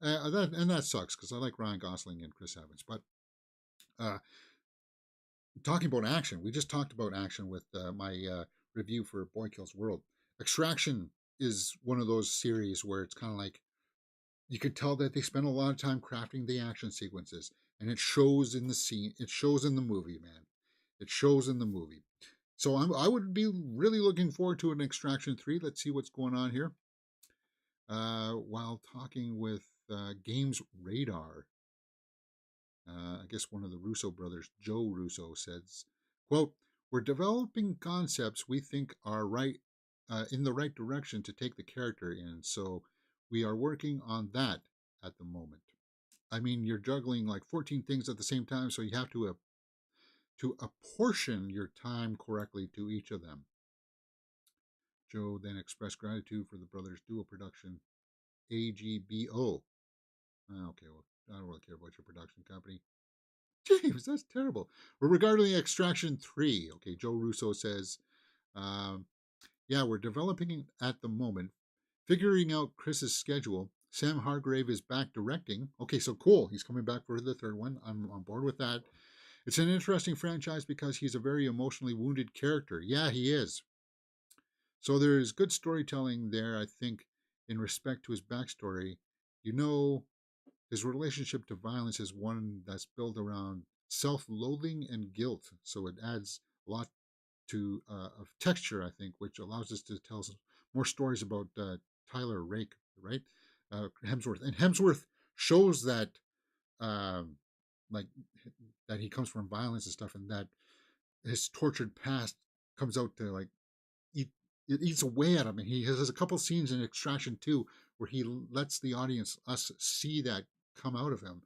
that sucks because I like Ryan Gosling and Chris Evans. But uh, talking about action, we just talked about action with my review for Boy Kills World. Extraction is one of those series where it's kind of like you could tell that they spent a lot of time crafting the action sequences, and it shows in the scene. It shows in the movie, man. It shows in the movie. So I would be really looking forward to an Extraction 3. Let's see what's going on here. While talking with Games Radar, I guess one of the Russo brothers, Joe Russo, says, quote, we're developing concepts we think are right in the right direction to take the character in, so we are working on that at the moment. I mean, you're juggling like 14 things at the same time, so you have to apportion your time correctly to each of them. Joe then expressed gratitude for the brothers' dual production, AGBO. Okay, well, I don't really care about your production company. James, that's terrible. We're regarding Extraction 3. Okay, Joe Russo says, um, yeah, we're developing at the moment, figuring out Chris's schedule. Sam Hargrave is back directing. Okay, so cool. He's coming back for the third one. I'm on board with that. It's an interesting franchise because he's a very emotionally wounded character. Yeah, he is. So there's good storytelling there, I think, in respect to his backstory. You know, his relationship to violence is one that's built around self-loathing and guilt, so it adds a lot to of texture, I think, which allows us to tell more stories about Tyler Rake, right? Hemsworth, and Hemsworth shows that, um, like, that he comes from violence and stuff, and that his tortured past comes out to like eat it eats away at him. And he has a couple scenes in Extraction 2 where he lets the audience, us, see that come out of him,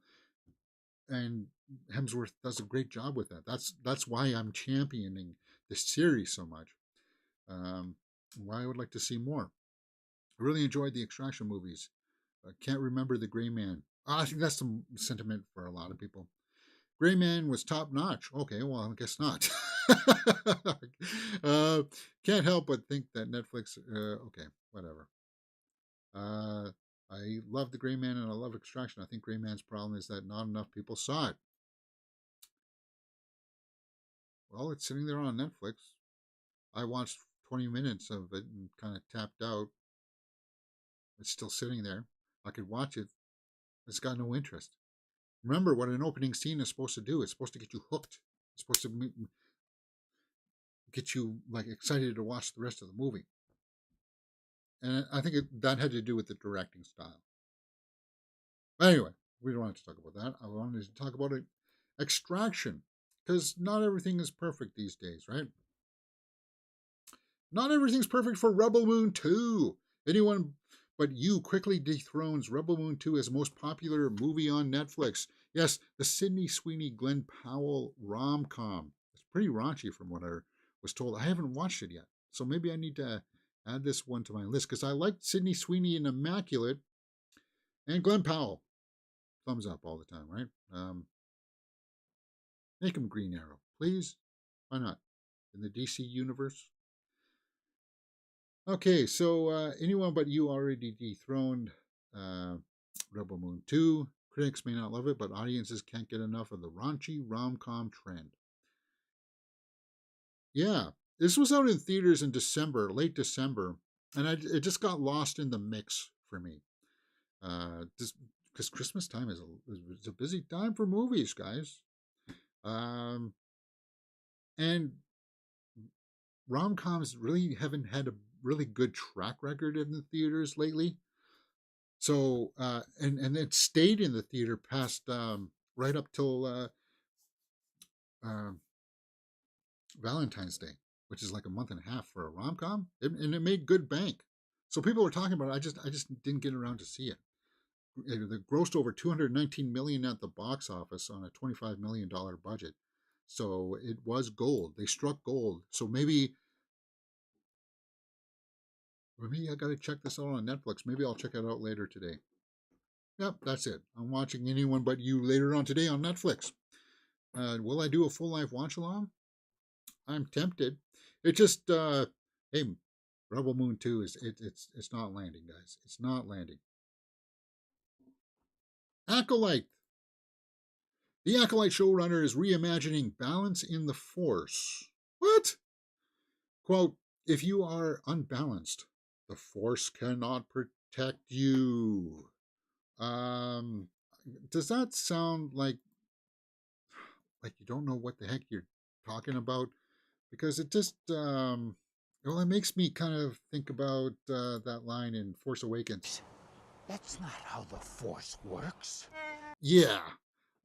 and Hemsworth does a great job with that. That's why I'm championing this series so much. Why I would like to see more. I really enjoyed the Extraction movies. I can't remember the Gray Man. I think that's some sentiment for a lot of people. Gray Man was top notch. Okay, well, I guess not. uh, can't help but think that Netflix. Okay, whatever. Uh, I love the Gray Man and I love Extraction. I think Gray Man's problem is that not enough people saw it. Well, it's sitting there on Netflix. I watched 20 minutes of it and kind of tapped out. It's still sitting there. I could watch it. It's got no interest. Remember what an opening scene is supposed to do. It's supposed to get you hooked. It's supposed to get you like excited to watch the rest of the movie. And I think that had to do with the directing style. But anyway, we don't have to talk about that. I wanted to talk about it. Extraction, because not everything is perfect these days, right? Not everything's perfect for Rebel Moon 2. Anyone but you quickly dethrones Rebel Moon 2 as the most popular movie on Netflix. Yes, the Sydney Sweeney Glenn Powell rom-com. It's pretty raunchy from what I was told. I haven't watched it yet, so maybe I need to add this one to my list because I liked Sydney Sweeney in Immaculate and Glenn Powell. Thumbs up all the time, right? Make him Green Arrow, please. Why not? In the DC universe. Okay, so anyone but you already dethroned Rebel Moon 2. Critics may not love it, but audiences can't get enough of the raunchy rom-com trend. Yeah, this was out in theaters in December, late December, and it just got lost in the mix for me. Because Christmas time is a busy time for movies, guys. And rom-coms really haven't had a really good track record in the theaters lately. So and it stayed in the theater past right up till Valentine's Day, which is like a month and a half for a rom-com, and it made good bank. So people were talking about it. I just didn't get around to see it. It grossed over $219 million at the box office on a $25 million budget. So it was gold. They struck gold. So maybe I got to check this out on Netflix. Maybe I'll check it out later today. Yep, that's it. I'm watching Anyone But You later on today on Netflix. Will I do a full life watch along? I'm tempted. It just hey, Rebel Moon 2 it's not landing, guys. It's not landing. Acolyte. The Acolyte showrunner is reimagining balance in the Force. What? Quote, if you are unbalanced, the Force cannot protect you. Does that sound like you don't know what the heck you're talking about? Because it just well, it makes me kind of think about that line in Force Awakens. That's not how the Force works. Yeah.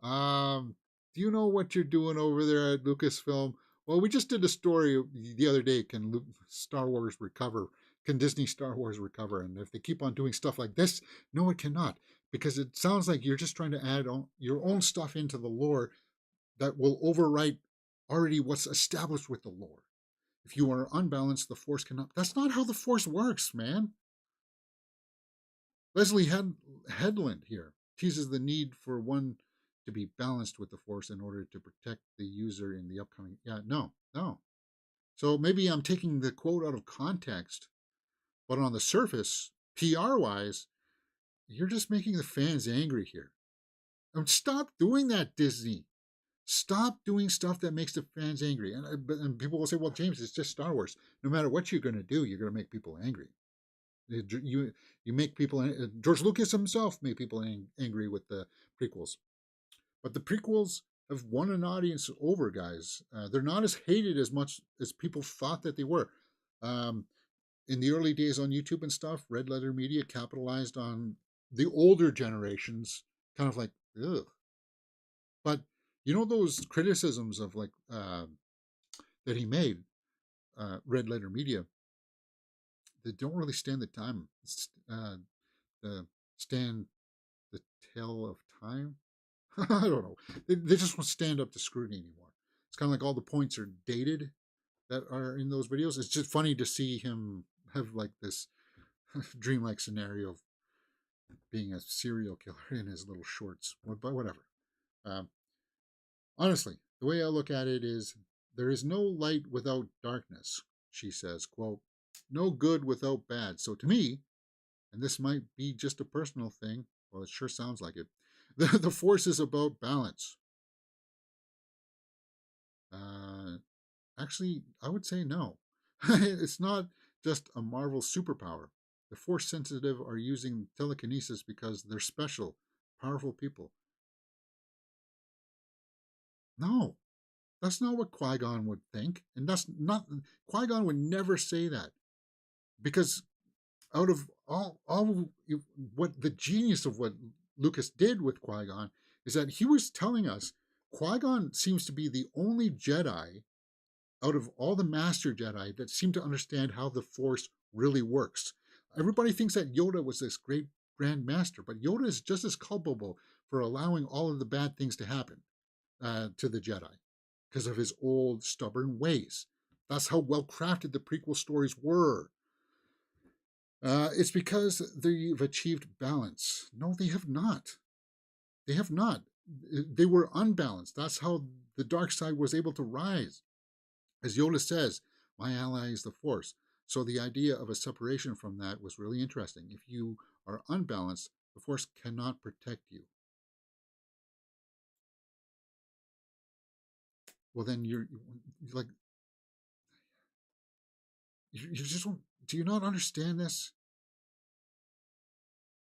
Do you know what you're doing over there at Lucasfilm? Well, we just did a story the other day. Can Star Wars recover? Can Disney Star Wars recover? And if they keep on doing stuff like this, no, it cannot. Because it sounds like you're just trying to add your own stuff into the lore that will overwrite already what's established with the lore. If you are unbalanced, the Force cannot. That's not how the Force works, man. Leslie Headland here teases the need for one to be balanced with the Force in order to protect the user in the upcoming. Yeah, no. So maybe I'm taking the quote out of context, but on the surface, PR-wise, you're just making the fans angry here. Stop doing that, Disney. Stop doing stuff that makes the fans angry. And people will say, well, James, it's just Star Wars. No matter what you're going to do, you're going to make people angry. You make people. George Lucas himself made people angry with the prequels. But the prequels have won an audience over, guys. They're not as hated as much as people thought that they were. In the early days on YouTube and stuff, Red Letter Media capitalized on the older generations, kind of like, ugh. But you know those criticisms of like that he made, Red Letter Media, they don't really stand the time. Stand the tale of time. I don't know. They just won't stand up to scrutiny anymore. It's kind of like all the points are dated that are in those videos. It's just funny to see him have like this dreamlike scenario of being a serial killer in his little shorts. But whatever. Honestly, the way I look at it is there is no light without darkness, she says, quote, no good without bad. So to me, and this might be just a personal thing, well, it sure sounds like it, the Force is about balance. Actually, I would say no. It's not just a Marvel superpower. The Force sensitive are using telekinesis because they're special, powerful people. No, that's not what Qui-Gon would think. And that's not, Qui-Gon would never say that. Because out of all what the genius of what Lucas did with Qui-Gon is that he was telling us Qui-Gon seems to be the only Jedi out of all the Master Jedi that seem to understand how the Force really works. Everybody thinks that Yoda was this great Grand Master, but Yoda is just as culpable for allowing all of the bad things to happen to the Jedi because of his old, stubborn ways. That's how well crafted the prequel stories were. It's because they've achieved balance. No, they have not. They have not. They were unbalanced. That's how the dark side was able to rise. As Yoda says, my ally is the Force. So the idea of a separation from that was really interesting. If you are unbalanced, the Force cannot protect you. Well, then you're like, you just don't, do you not understand this?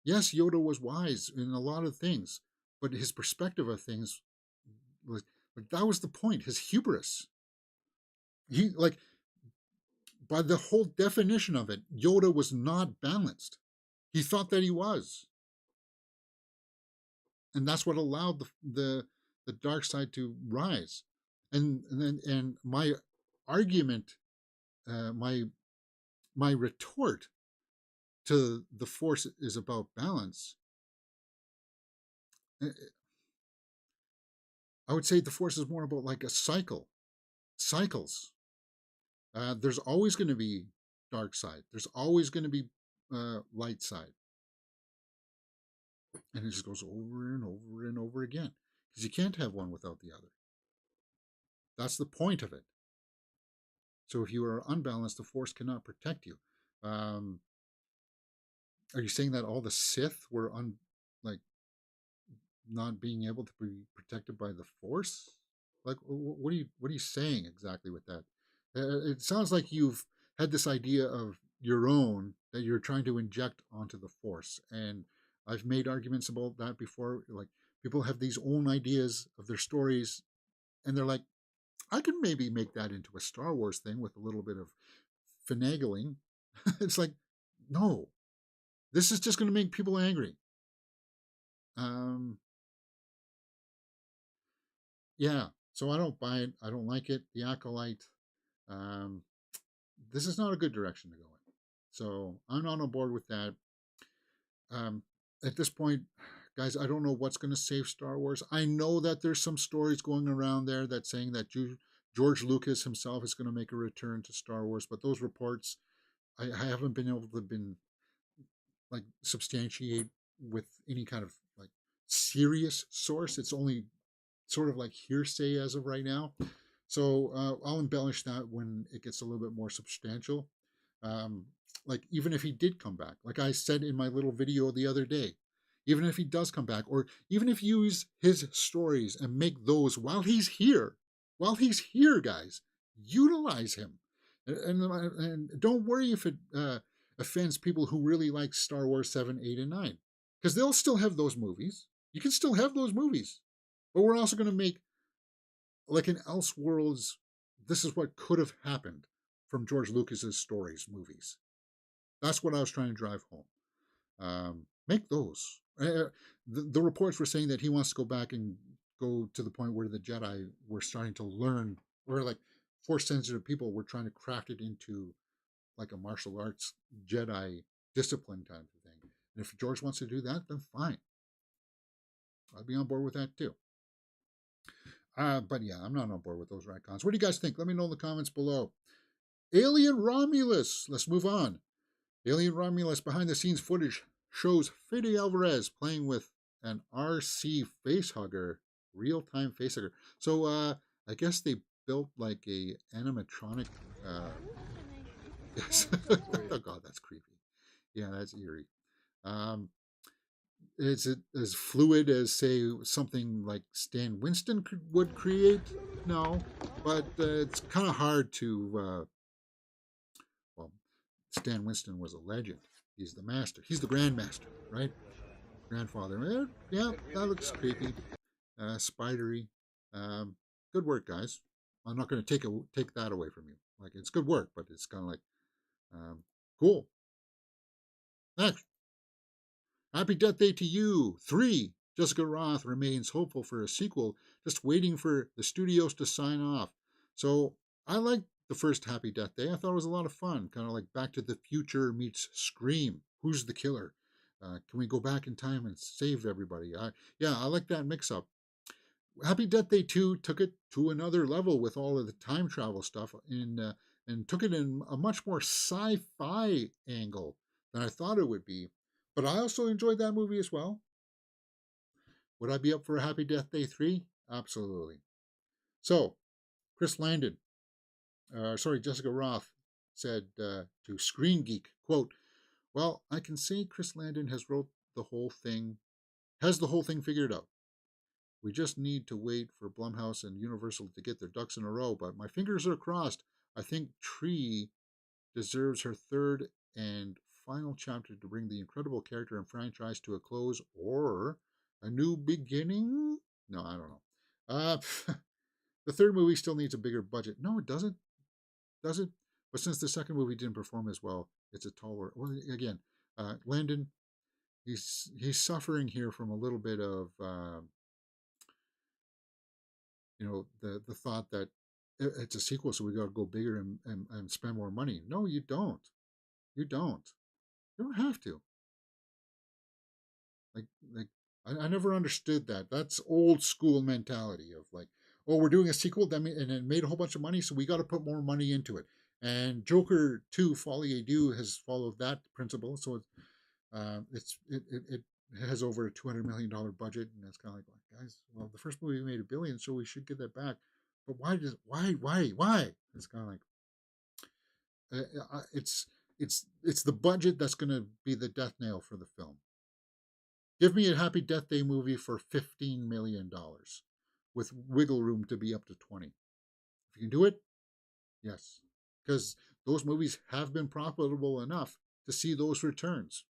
Yes, Yoda was wise in a lot of things, but his perspective of things was like that was the point. His hubris. He like by the whole definition of it, Yoda was not balanced. He thought that he was, and that's what allowed the dark side to rise. And my argument, my retort to the Force is about balance. I would say the Force is more about like a cycles. There's always going to be dark side. There's always going to be light side, and it just goes over and over and over again because you can't have one without the other. That's the point of it. So if you are unbalanced, the Force cannot protect you. Um, are you saying that all the Sith were like not being able to be protected by the Force? Like, what are you saying exactly with that? It sounds like you've had this idea of your own that you're trying to inject onto the Force, and I've made arguments about that before. Like, people have these own ideas of their stories, and they're like, I can maybe make that into a Star Wars thing with a little bit of finagling. It's like, no, this is just going to make people angry. Um, yeah, so I don't buy it. I don't like it. The Acolyte. Um, this is not a good direction to go in. So I'm not on board with that. Um, at this point, guys, I don't know what's going to save Star Wars. I know that there's some stories going around there that saying that George Lucas himself is going to make a return to Star Wars, but those reports, I haven't been able to like substantiate with any kind of like serious source. It's only sort of like hearsay as of right now. So I'll embellish that when it gets a little bit more substantial. Um, like even if he did come back, like I said in my little video the other day, even if he does come back, or even if you use his stories and make those while he's here, guys, utilize him, and don't worry if it offends people who really like Star Wars 7, 8, and 9, because they'll still have those movies. You can still have those movies, but we're also going to make like an Elseworlds. This is what could have happened from George Lucas's stories, movies. That's what I was trying to drive home. Make those. The reports were saying that he wants to go back and go to the point where the Jedi were starting to learn, or like Force sensitive people were trying to craft it into like a martial arts Jedi discipline type of thing. And if George wants to do that, then fine. I'd be on board with that too. But yeah, I'm not on board with those retcons. What do you guys think? Let me know in the comments below. Alien Romulus. Let's move on. Alien Romulus behind the scenes footage shows Fede Alvarez playing with an RC facehugger, real time facehugger. So I guess they built like a animatronic. Yes. Oh god, that's creepy. Yeah, that's eerie. Is it as fluid as say something like Stan Winston would create? No, but it's kind of hard to. Well, Stan Winston was a legend. He's the master. He's the grandmaster, right? Grandfather. Yeah, that looks creepy, spidery. Good work, guys. I'm not going to take that away from you. Like it's good work, but it's kind of like cool. Next. Happy Death Day to You. 3. Jessica Roth remains hopeful for a sequel, just waiting for the studios to sign off. So I liked the first Happy Death Day. I thought it was a lot of fun, kind of like Back to the Future meets Scream. Who's the killer? Can we go back in time and save everybody? Yeah, I like that mix up. Happy Death Day 2 took it to another level with all of the time travel stuff and took it in a much more sci-fi angle than I thought it would be. But I also enjoyed that movie as well. Would I be up for a Happy Death Day 3? Absolutely. So, Chris Landon, Jessica Roth said to Screen Geek, quote, well, I can say Chris Landon has the whole thing figured out. We just need to wait for Blumhouse and Universal to get their ducks in a row, but my fingers are crossed. I think Tree deserves her third and final chapter to bring the incredible character and franchise to a close or a new beginning. No, I don't know. The third movie still needs a bigger budget. No, it doesn't. Does it? But since the second movie didn't perform as well, it's a taller. Well, again, Landon, he's suffering here from a little bit of the thought that it's a sequel, so we got to go bigger and spend more money. No, you don't. You don't. You don't have to. Like I never understood that. That's old school mentality of like, oh, we're doing a sequel, and it made a whole bunch of money, so we got to put more money into it. And Joker 2, Folie à Deux has followed that principle, so it has over a $200 million budget, and that's kind of like, guys, well, the first movie made $1 billion, so we should get that back. But why? It's kind of like it's the budget that's going to be the death nail for the film. Give me a Happy Death Day movie for $15 million, with wiggle room to be up to 20. If you can do it, yes, because those movies have been profitable enough to see those returns.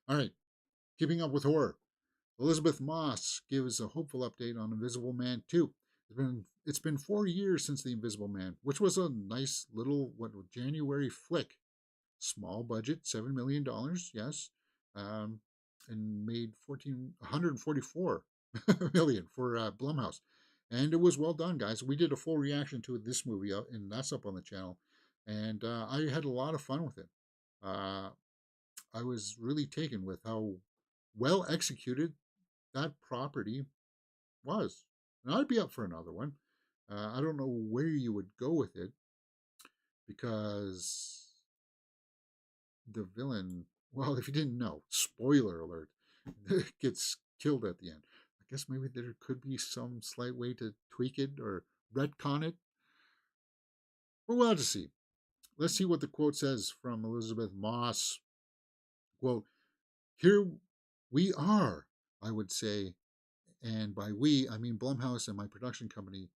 All right, keeping up with horror. Elizabeth Moss gives a hopeful update on Invisible Man 2. It's been 4 years since The Invisible Man, which was a nice little January flick. Small budget, $7 million, yes, and made 144 million for Blumhouse, and it was well done, guys. We did a full reaction to this movie, and that's up on the channel, and I had a lot of fun with it. I was really taken with how well executed that property was, and I'd be up for another one. I don't know where you would go with it because the villain, well, if you didn't know, spoiler alert, gets killed at the end. I guess maybe there could be some slight way to tweak it or retcon it. But we'll have to see. Let's see what the quote says from Elizabeth Moss. Quote, here we are, I would say, and by we, I mean Blumhouse and my production company.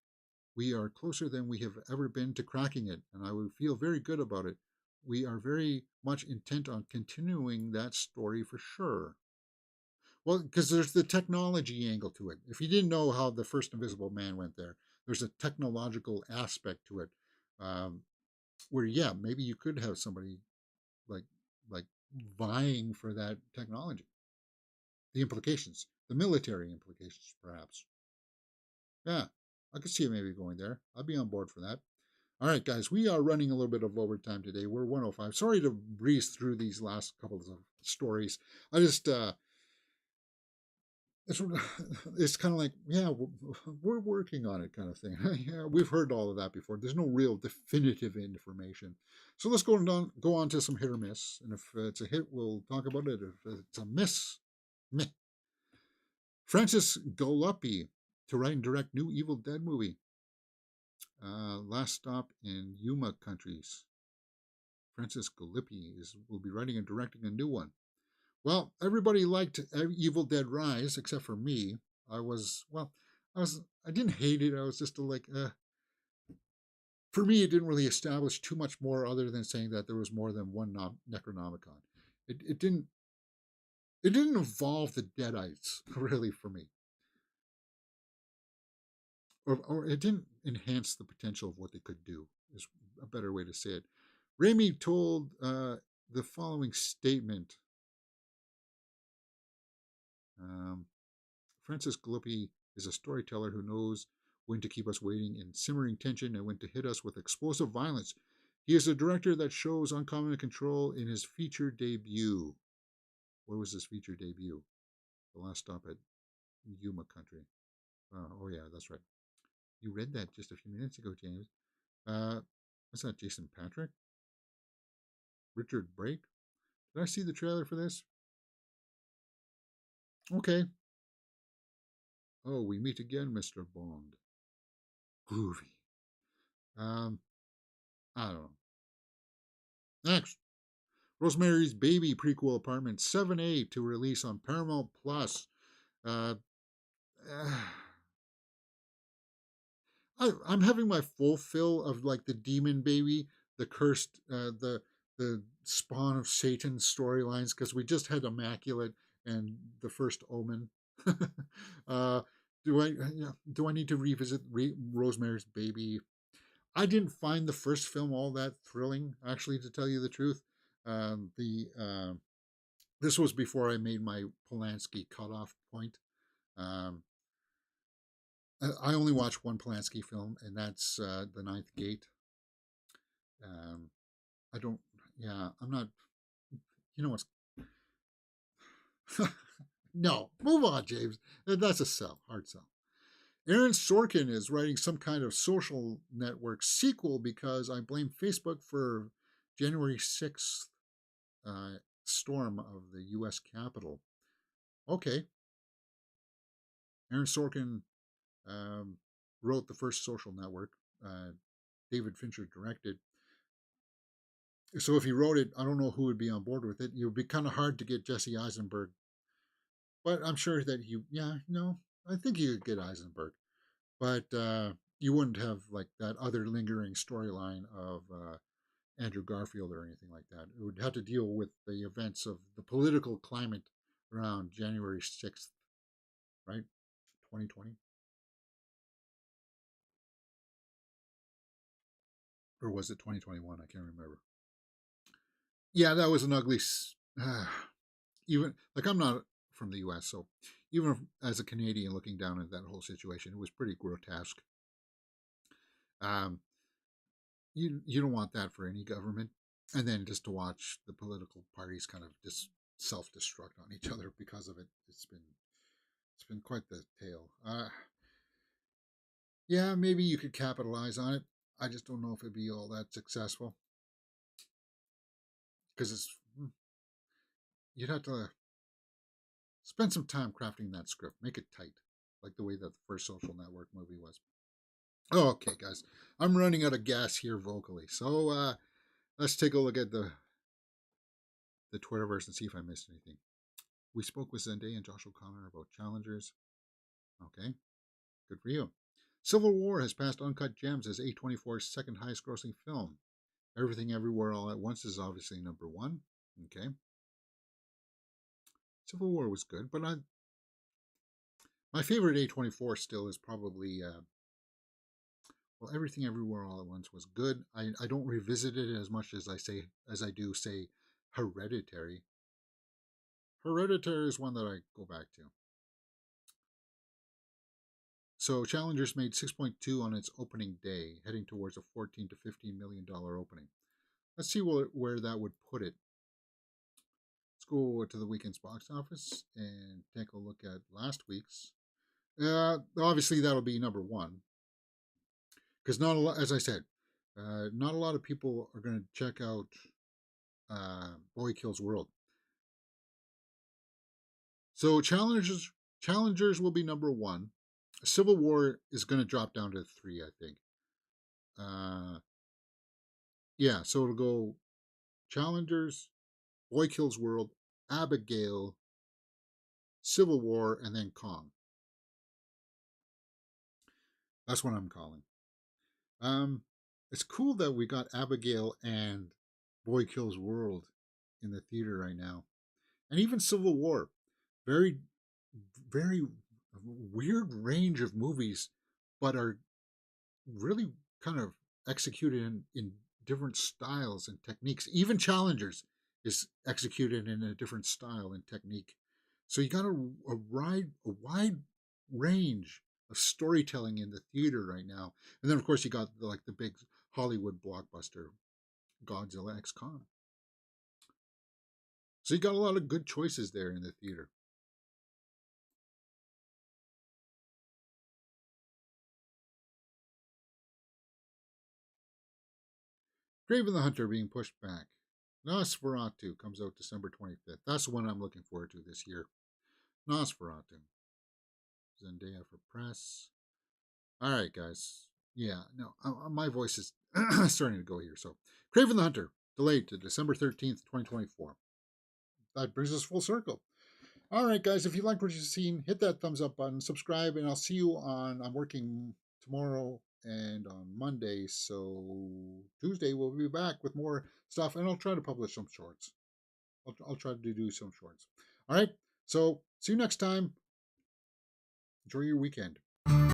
We are closer than we have ever been to cracking it, and I would feel very good about it. We are very much intent on continuing that story for sure. Well, because there's the technology angle to it. If you didn't know how the first Invisible Man went there, there's a technological aspect to it, where yeah, maybe you could have somebody like like vying for that technology. The implications, the military implications, perhaps. Yeah, I could see it maybe going there. I'd be on board for that. All right, guys, we are running a little bit of overtime today. We're 105. Sorry to breeze through these last couple of stories. I just, it's kind of like, yeah, we're working on it kind of thing. Yeah, we've heard all of that before. There's no real definitive information. So let's go on to some hit or miss. And if it's a hit, we'll talk about it. If it's a miss, meh. Francis Galuppi to write and direct new Evil Dead movie. Last stop in Yuma countries. Francis Galuppi will be writing and directing a new one. Well, everybody liked Evil Dead Rise except for me. I didn't hate it. I was just like, for me, it didn't really establish too much more other than saying that there was more than one Necronomicon. It didn't involve the Deadites really for me, or it didn't enhance the potential of what they could do. Is a better way to say it. Raimi told the following statement. Francis Galuppi is a storyteller who knows when to keep us waiting in simmering tension, and when to hit us with explosive violence. He is a director that shows uncommon control in his feature debut. What was his feature debut? The Last Stop at Yuma Country. Oh yeah, that's right. You read that just a few minutes ago, James. What's that, Jason Patrick? Richard Brake? Did I see the trailer for this? Okay. Oh, we meet again, Mr. Bond. Groovy. I don't know. Next, Rosemary's Baby prequel apartment 7A to release on Paramount Plus. Uh, I'm having my full fill of like the demon baby, the cursed, the spawn of Satan storylines, because we just had Immaculate and the First Omen. uh, do I need to revisit Rosemary's Baby? I didn't find the first film all that thrilling, actually, to tell you the truth. The This was before I made my Polanski cutoff point. Um, I only watched one Polanski film, and that's The Ninth Gate. Um, I don't. Yeah, I'm not. You know what's? No, move on, James. That's a sell, hard sell. Aaron Sorkin is writing some kind of social network sequel because I blame Facebook for January 6th storm of the U.S. Capitol. Okay. Aaron Sorkin wrote the first social network. David Fincher directed. So if he wrote it, I don't know who would be on board with it. It would be kind of hard to get Jesse Eisenberg. But I'm sure that I think you could get Eisenberg. But you wouldn't have like that other lingering storyline of Andrew Garfield or anything like that. It would have to deal with the events of the political climate around January 6th, right? 2020? Or was it 2021? I can't remember. Yeah, that was an ugly. Even like I'm not from the U.S., so even as a Canadian looking down at that whole situation, it was pretty grotesque. Um, you don't want that for any government, and then just to watch the political parties kind of just self-destruct on each other because of it. It's been quite the tale. Yeah, maybe you could capitalize on it. I just don't know if it'd be all that successful because you'd have to spend some time crafting that script, make it tight, like the way that the first Social Network movie was. Oh, okay, guys, I'm running out of gas here vocally, so let's take a look at the Twitterverse and see if I missed anything. We spoke with Zendaya and Josh O'Connor about Challengers. Okay, good for you. Civil War has passed Uncut Gems as A24's second highest grossing film. Everything Everywhere All at Once is obviously number one. Okay. Civil War was good, but my favorite A24 still is probably, Everything Everywhere All at Once was good. I don't revisit it as much as I do, say, Hereditary. Hereditary is one that I go back to. So Challengers made 6.2 on its opening day, heading towards a $14 to $15 million opening. Let's see where that would put it. Let's go to the weekend's box office and take a look at last week's. Obviously, that'll be number one. Because not a lot, as I said, not a lot of people are going to check out Boy Kills World. So Challengers will be number one. Civil War is going to drop down to 3, I think. Yeah, so it'll go Challengers, Boy Kills World, Abigail, Civil War, and then Kong. That's what I'm calling. It's cool that we got Abigail and Boy Kills World in the theater right now, and even Civil War. Very, very weird range of movies, but are really kind of executed in different styles and techniques. Even Challengers is executed in a different style and technique. So you got a wide range of storytelling in the theater right now. And then, of course, you got the big Hollywood blockbuster, Godzilla X Kong. So you got a lot of good choices there in the theater. Kraven the Hunter being pushed back. Nosferatu comes out December 25th. That's the one I'm looking forward to this year. Nosferatu. Zendaya for press. All right, guys. Yeah, no, my voice is starting to go here. So, Kraven the Hunter, delayed to December 13th, 2024. That brings us full circle. All right, guys, if you liked what you've seen, hit that thumbs up button, subscribe, and I'll see you I'm working tomorrow and on Monday. So, Tuesday, we'll be back with more stuff, and I'll try to publish some shorts. I'll try to do some shorts. All right, so see you next time. Enjoy your weekend.